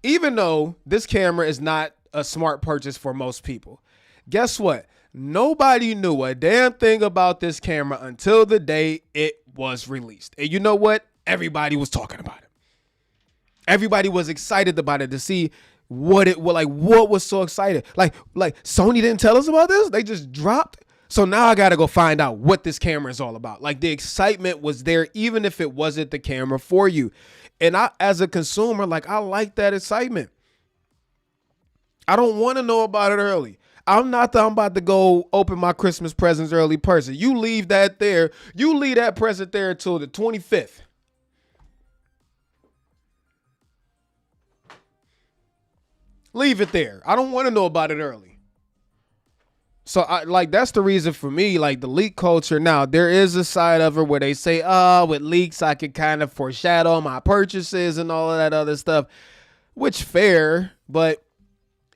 even though this camera is not a smart purchase for most people, guess what? Nobody knew a damn thing about this camera until the day it was released. And you know what? Everybody was talking about it. Everybody was excited about it to see what it was like. What was so excited? Like Sony didn't tell us about this. They just dropped. So now I got to go find out what this camera is all about. Like the excitement was there, even if it wasn't the camera for you. And I, as a consumer, like I like that excitement. I don't want to know about it early. I'm about to go open my Christmas presents early person. You leave that there. You leave that present there until the 25th. Leave it there. I don't want to know about it early. So that's the reason for me, like the leak culture. Now there is a side of it where they say, with leaks, I can kind of foreshadow my purchases and all of that other stuff, which fair. But,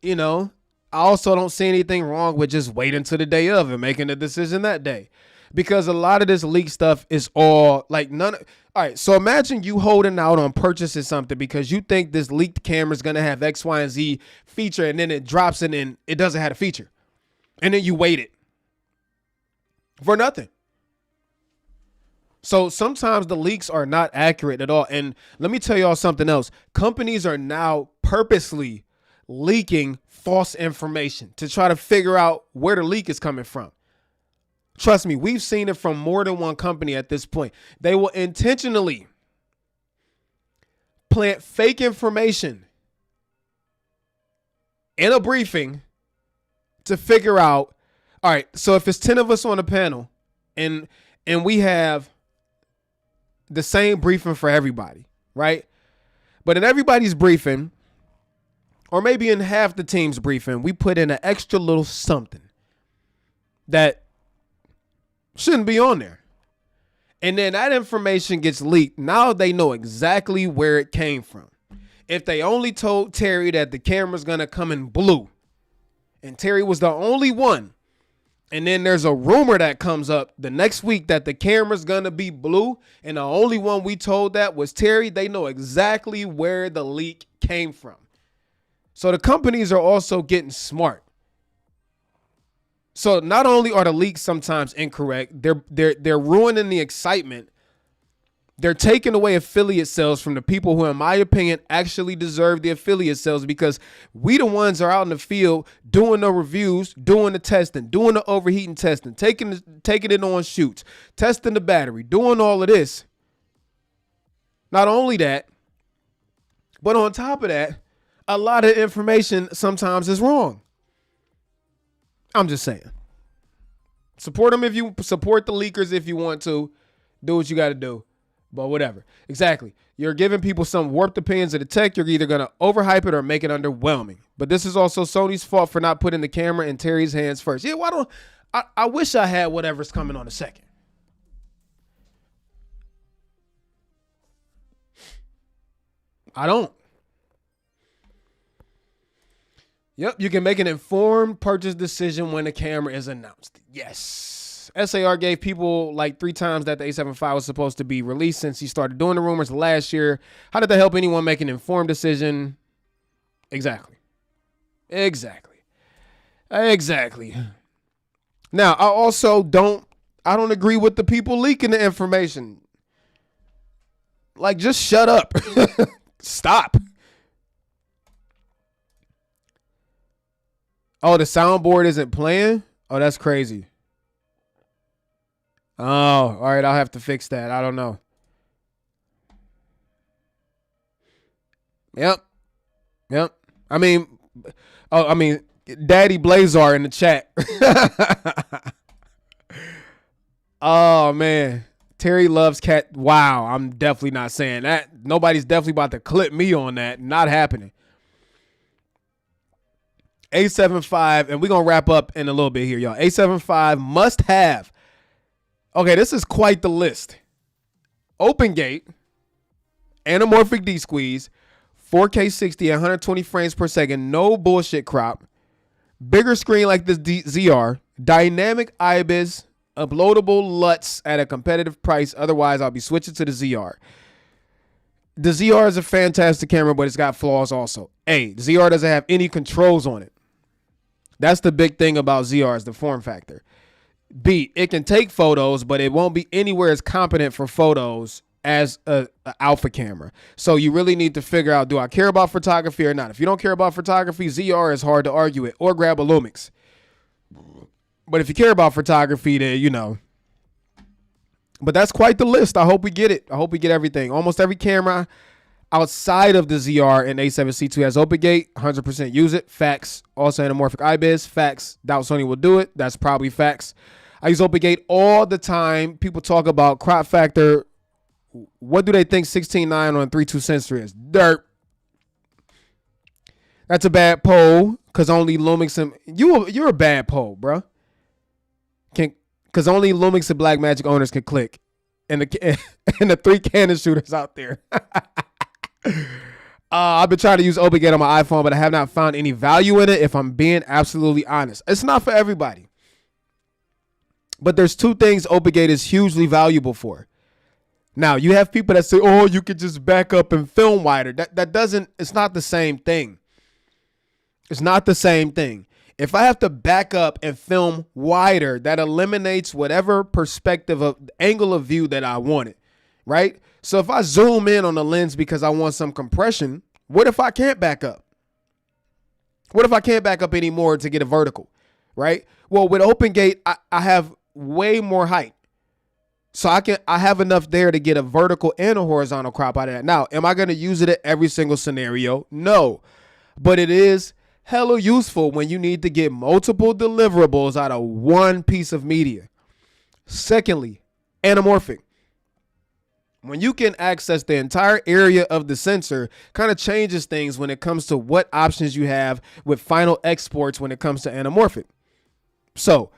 you know, I also don't see anything wrong with just waiting to the day of and making a decision that day, because a lot of this leak stuff is all like all right. So imagine you holding out on purchasing something because you think this leaked camera is going to have X, Y, and Z feature, and then it drops it and it doesn't have a feature. And then you waited for nothing. So sometimes the leaks are not accurate at all. And let me tell y'all something else. Companies are now purposely leaking false information to try to figure out where the leak is coming from. Trust me, we've seen it from more than one company at this point. They will intentionally plant fake information in a briefing to figure out, all right, so if it's 10 of us on a panel and we have the same briefing for everybody, right? But in everybody's briefing, or maybe in half the team's briefing, we put in an extra little something that shouldn't be on there. And then that information gets leaked. Now they know exactly where it came from. If they only told Terry that the camera's going to come in blue, and Terry was the only one, and then there's a rumor that comes up the next week that the camera's going to be blue, and the only one we told that was Terry, they know exactly where the leak came from. So the companies are also getting smart. So not only are the leaks sometimes incorrect, they're ruining the excitement. They're taking away affiliate sales from the people who, in my opinion, actually deserve the affiliate sales, because we the ones are out in the field doing the reviews, doing the testing, doing the overheating testing, taking it on shoots, testing the battery, doing all of this. Not only that, but on top of that, a lot of information sometimes is wrong. I'm just saying. Support them if you support the leakers if you want to. Do what you got to do. But whatever. Exactly. You're giving people some warped opinions of the tech. You're either going to overhype it or make it underwhelming. But this is also Sony's fault for not putting the camera in Terry's hands first. Yeah, why don't I wish I had whatever's coming on a second. I don't. Yep, you can make an informed purchase decision when the camera is announced. Yes. SAR gave people like 3 times that the A75 was supposed to be released since he started doing the rumors last year. How did that help anyone make an informed decision? Exactly. Now, I also don't agree with the people leaking the information. Like, just shut up. Stop. Oh, the soundboard isn't playing? Oh, that's crazy. Oh, all right. I'll have to fix that. I don't know. Yep. Daddy Blazar in the chat. Oh, man. Terry loves cat. Wow. I'm definitely not saying that. Nobody's definitely about to clip me on that. Not happening. A75, and we're going to wrap up in a little bit here, y'all. A75 must have. Okay, this is quite the list. Open gate, anamorphic D-squeeze, 4K 60 at 120 frames per second, no bullshit crop, bigger screen like this ZR, dynamic IBIS, uploadable LUTs at a competitive price. Otherwise, I'll be switching to the ZR. The ZR is a fantastic camera, but it's got flaws also. The ZR doesn't have any controls on it. That's the big thing about ZR is the form factor. B, it can take photos, but it won't be anywhere as competent for photos as a alpha camera. So you really need to figure out, do I care about photography or not? If you don't care about photography, ZR is hard to argue with, or grab a Lumix. But if you care about photography, then, you know. But that's quite the list. I hope we get it. I hope we get everything. Almost every camera outside of the ZR and A7C2 has OpenGate. 100% use it. Facts. Also anamorphic IBIS. Facts. Doubt Sony will do it. That's probably facts. I use OpenGate all the time. People talk about crop factor. What do they think 16:9 on a 3.2 sensor is? Dirt. That's a bad poll because only Lumix and you're a bad poll, bro. Because only Lumix and Blackmagic owners can click, and the 3 Canon shooters out there. I've been trying to use OpenGate on my iPhone, but I have not found any value in it. If I'm being absolutely honest, it's not for everybody. But there's 2 things OpenGate is hugely valuable for. Now, you have people that say, oh, you could just back up and film wider. That doesn't, it's not the same thing. It's not the same thing. If I have to back up and film wider, that eliminates whatever perspective of angle of view that I wanted, right? So if I zoom in on the lens because I want some compression, what if I can't back up? What if I can't back up anymore to get a vertical, right? Well, with OpenGate, I have way more height. So I have enough there to get a vertical and a horizontal crop out of that. Now, am I going to use it at every single scenario? No. But it is hella useful when you need to get multiple deliverables out of one piece of media. Secondly, anamorphic. When you can access the entire area of the sensor, kind of changes things when it comes to what options you have with final exports when it comes to anamorphic. So,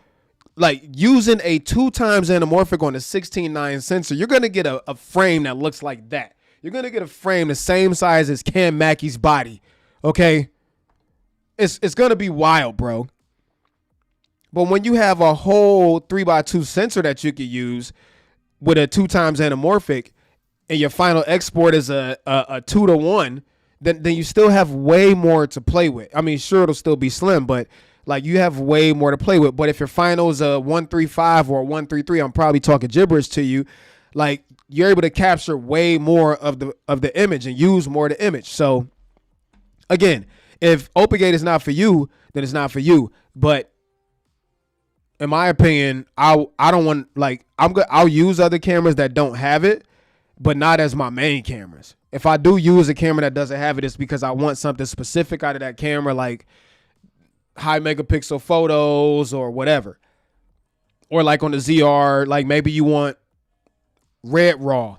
like using a 2 times anamorphic on a 16:9 sensor, you're going to get a frame that looks like that. You're going to get a frame the same size as Cam Mackey's body. Okay? It's going to be wild, bro. But when you have a whole 3x2 sensor that you could use with a 2 times anamorphic and your final export is a 2-to-1, then you still have way more to play with. I mean, sure, it'll still be slim, but like you have way more to play with. But if your final is a 135 or a 133, I'm probably talking gibberish to you. Like you're able to capture way more of the image and use more of the image. So again, if OpenGate is not for you, then it's not for you. But in my opinion, I don't want, like, I'll use other cameras that don't have it, but not as my main cameras. If I do use a camera that doesn't have it, it's because I want something specific out of that camera, like high megapixel photos or whatever. Or like on the ZR, like maybe you want red raw,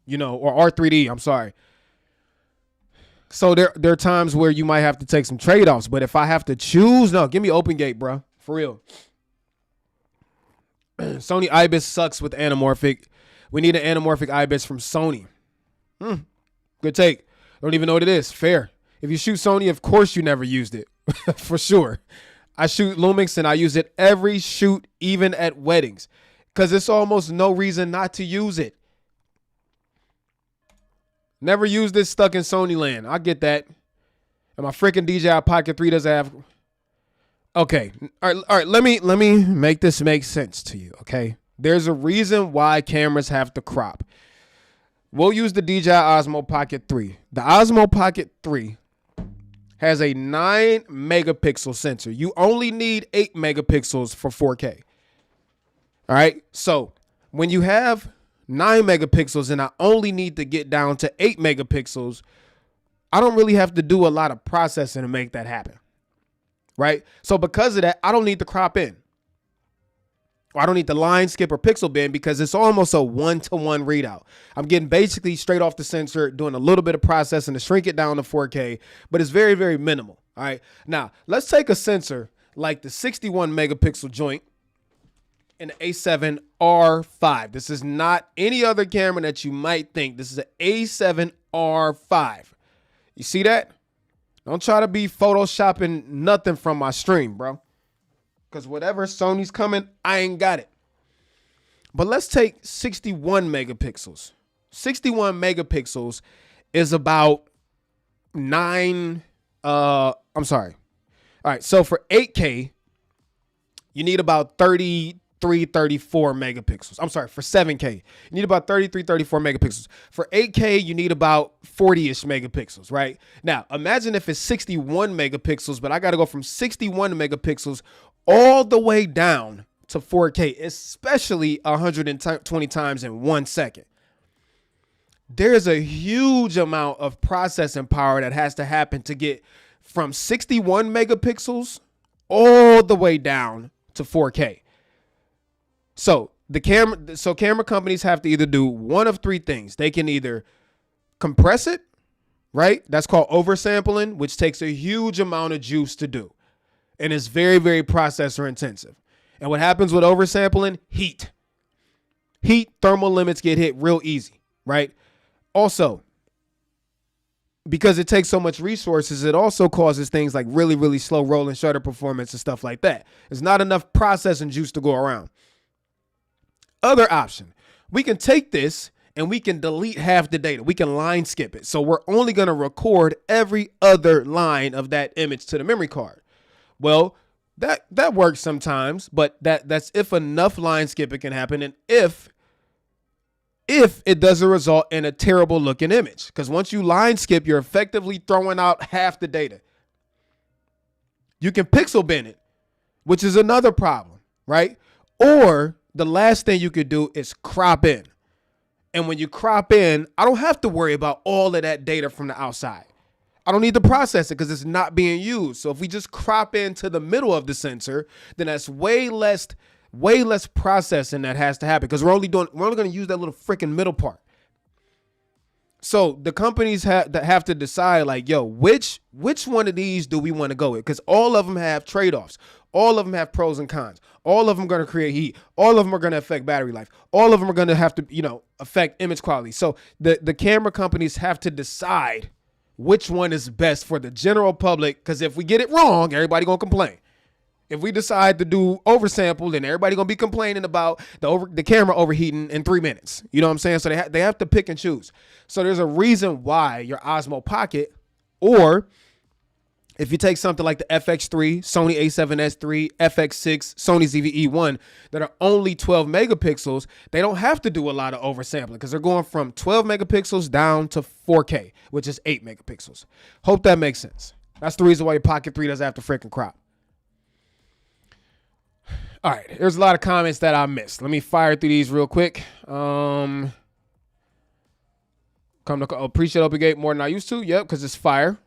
or R3D, I'm sorry. So there are times where you might have to take some trade-offs, but if I have to choose, no, give me OpenGate, bro, for real. Sony IBIS sucks with anamorphic. We need an anamorphic IBIS from Sony. Good take. Don't even know what it is. Fair. If you shoot Sony, of course you never used it. For sure. I shoot Lumix and I use it every shoot, even at weddings, because it's almost no reason not to use it. Never used this stuck in Sony land. I get that. And my freaking DJI Pocket 3 doesn't have. Okay. All right. Let me make this make sense to you. Okay. There's a reason why cameras have to crop. We'll use the DJI Osmo Pocket 3. The Osmo Pocket 3 has a 9 megapixel sensor. You only need 8 megapixels for 4K. All right. So when you have 9 megapixels and I only need to get down to 8 megapixels, I don't really have to do a lot of processing to make that happen. Right? So because of that, I don't need to crop in. Or I don't need to line skip or pixel bend because it's almost a 1-to-1 readout. I'm getting basically straight off the sensor, doing a little bit of processing to shrink it down to 4K, but it's very, very minimal. All right. Now, let's take a sensor like the 61 megapixel joint in the A7R5. This is not any other camera that you might think. This is an A7R5. You see that? Don't try to be photoshopping nothing from my stream, bro. Because whatever Sony's coming, I ain't got it. But let's take 61 megapixels. 61 megapixels is about 9. I'm sorry. All right. So for 8K, you need about 33, 34 megapixels. I'm sorry, for 7K, you need about 33, 34 megapixels. For 8K, you need about 40-ish megapixels, right? Now, imagine if it's 61 megapixels, but I got to go from 61 megapixels all the way down to 4K, especially 120 times in 1 second. There's a huge amount of processing power that has to happen to get from 61 megapixels all the way down to 4K. So camera companies have to either do one of three things. They can either compress it, right? That's called oversampling, which takes a huge amount of juice to do. And it's very, very processor intensive. And what happens with oversampling? Heat. Thermal limits get hit real easy, right? Also, because it takes so much resources, it also causes things like really, really slow roll and shutter performance and stuff like that. There's not enough processing juice to go around. Other option, we can take this and we can delete half the data. We can line skip it. So we're only going to record every other line of that image to the memory card. Well, that works sometimes, but that's if enough line skipping can happen, and if it doesn't result in a terrible looking image. Because once you line skip, you're effectively throwing out half the data. You can pixel bin it, which is another problem, right? Or the last thing you could do is crop in. And when you crop in, I don't have to worry about all of that data from the outside. I don't need to process it because it's not being used. So if we just crop into the middle of the sensor, then that's way less processing that has to happen, because we're only going to use that little freaking middle part. So the companies have to decide, like, yo, which one of these do we want to go with? Because all of them have trade-offs. All of them have pros and cons. All of them are going to create heat. All of them are going to affect battery life. All of them are going to have to, affect image quality. So the camera companies have to decide which one is best for the general public, because if we get it wrong, everybody going to complain. If we decide to do oversample, then everybody going to be complaining about the camera overheating in 3 minutes. You know what I'm saying? So they have to pick and choose. So there's a reason why your Osmo Pocket, or if you take something like the FX3, Sony A7S III, FX6, Sony ZV-E1 that are only 12 megapixels, they don't have to do a lot of oversampling because they're going from 12 megapixels down to 4K, which is 8 megapixels. Hope that makes sense. That's the reason why your Pocket 3 doesn't have to freaking crop. All right, there's a lot of comments that I missed. Let me fire through these real quick. Come to appreciate Opengate more than I used to. Yep, because it's fire.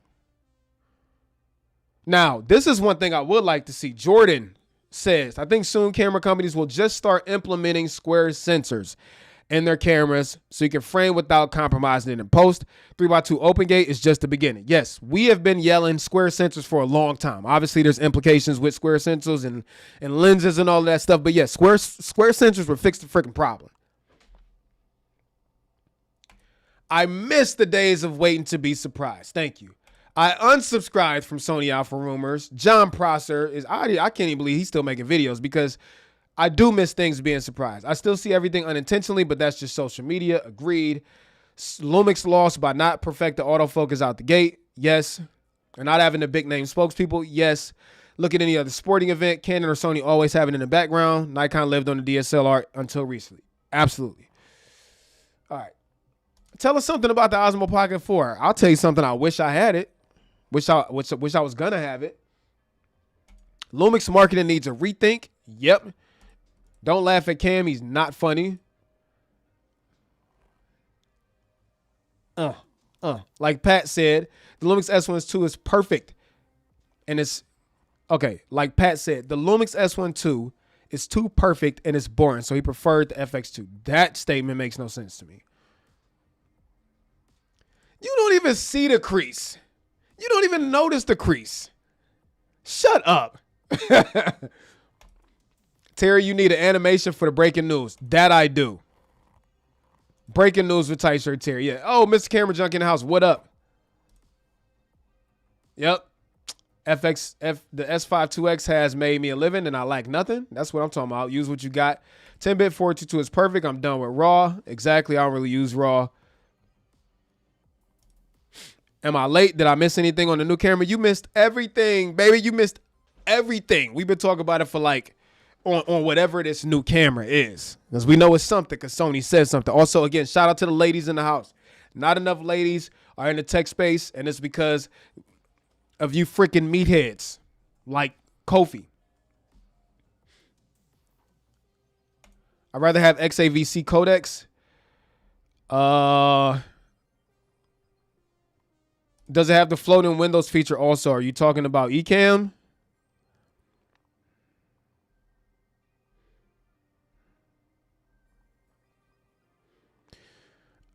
Now, this is one thing I would like to see. Jordan says, I think soon camera companies will just start implementing square sensors in their cameras so you can frame without compromising it in post. 3x2 Opengate is just the beginning. Yes, we have been yelling square sensors for a long time. Obviously, there's implications with square sensors and lenses and all of that stuff. But yes, square sensors will fix the freaking problem. I miss the days of waiting to be surprised. Thank you. I unsubscribed from Sony Alpha Rumors. John Prosser I can't even believe he's still making videos, because I do miss things being surprised. I still see everything unintentionally, but that's just social media. Agreed. Lumix lost by not perfecting autofocus out the gate. Yes. And not having the big name spokespeople. Yes. Look at any other sporting event. Canon or Sony always have it in the background. Nikon lived on the DSLR until recently. Absolutely. All right. Tell us something about the Osmo Pocket 4. I'll tell you something. I wish I had it. Wish I was gonna have it. Lumix marketing needs a rethink. Yep. Don't laugh at Cam. He's not funny. Like Pat said, the Lumix S1 II is perfect. And it's okay. Like Pat said, the Lumix S1 II is too perfect and it's boring. So he preferred the FX2. That statement makes no sense to me. You don't even see the crease. You don't even notice the crease. Shut up. Terry, you need an animation for the breaking news. That I do. Breaking news with tight shirt Terry. Yeah. Oh, Mr. Camera Junk in the house. What up? Yep. The S5 2X has made me a living and I lack nothing. That's what I'm talking about. Use what you got. 10-bit 422 is perfect. I'm done with RAW. Exactly. I don't really use RAW. Am I late? Did I miss anything on the new camera? You missed everything, baby. You missed everything. We've been talking about it for like on whatever this new camera is, because we know it's something, because Sony says something. Also, again, shout out to the ladies in the house. Not enough ladies are in the tech space, and it's because of you freaking meatheads like Kofi. I'd rather have XAVC codecs. Does it have the floating windows feature also? Are you talking about ECAMM?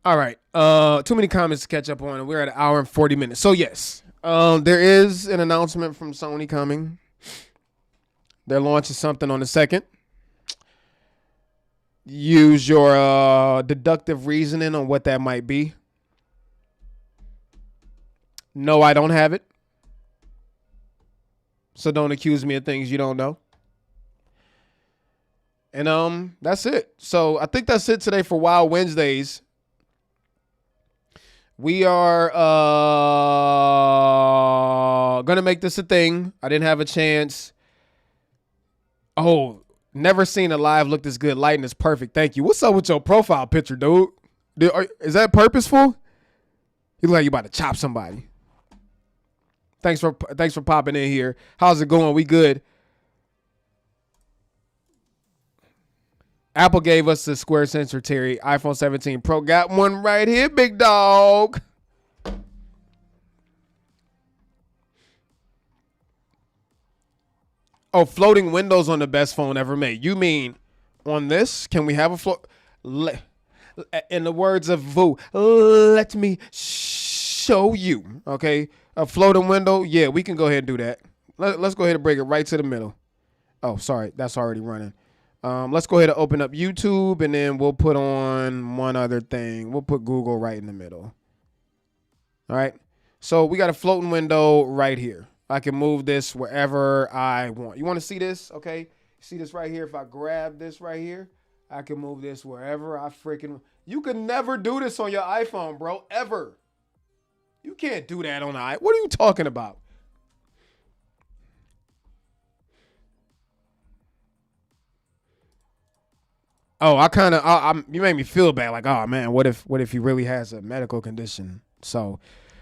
All right. Too many comments to catch up on. We're at 1 hour and 40 minutes. So yes, there is an announcement from Sony coming. They're launching something on the 2nd. Use your deductive reasoning on what that might be. No, I don't have it. So don't accuse me of things you don't know. And that's it. So I think that's it today for Wild Wednesdays. We are gonna make this a thing. I didn't have a chance. Oh, never seen a live look this good. Lighting is perfect. Thank you. What's up with your profile picture, dude? Is that purposeful? You look like you about to chop somebody. Thanks for popping in here. How's it going? We good. Apple gave us the square sensor, Terry. iPhone 17 Pro got one right here, big dog. Oh, floating windows on the best phone ever made. You mean on this? Can we have a float? In the words of Vu, let me show you. Okay, a floating window. Yeah, we can go ahead and do that. Let's go ahead and break it right to the middle. Oh, sorry, that's already running. Let's go ahead and open up YouTube, and then we'll put on one other thing. We'll put Google right in the middle. All right. So we got a floating window right here. I can move this wherever I want. You want to see this? Okay. See this right here? If I grab this right here, I can move this wherever I freaking... You can never do this on your iPhone, bro. Ever. You can't do that on the iPhone. What are you talking about? Oh, you made me feel bad. Like, oh man, what if he really has a medical condition? So,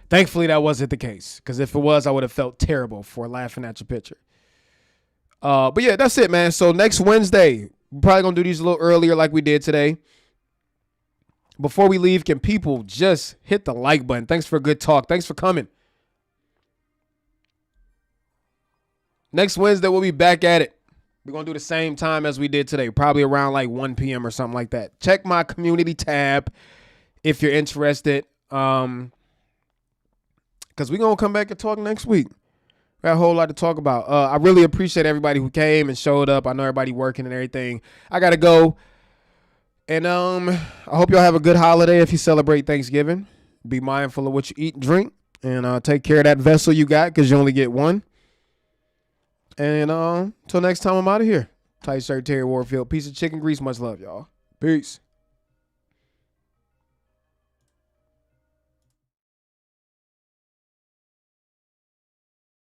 thankfully that wasn't the case. Because if it was, I would have felt terrible for laughing at your picture. But yeah, that's it, man. So next Wednesday, we're probably gonna do these a little earlier, like we did today. Before we leave, can people just hit the like button? Thanks for a good talk. Thanks for coming. Next Wednesday, we'll be back at it. We're going to do the same time as we did today, probably around like 1 p.m. or something like that. Check my community tab if you're interested. Because we're going to come back and talk next week. We got a whole lot to talk about. I really appreciate everybody who came and showed up. I know everybody working and everything. I got to go. And I hope y'all have a good holiday if you celebrate Thanksgiving. Be mindful of what you eat and drink. And take care of that vessel you got because you only get one. And until next time, I'm out of here. Tight shirt, TerryWarfield. Piece of chicken grease. Much love, y'all. Peace.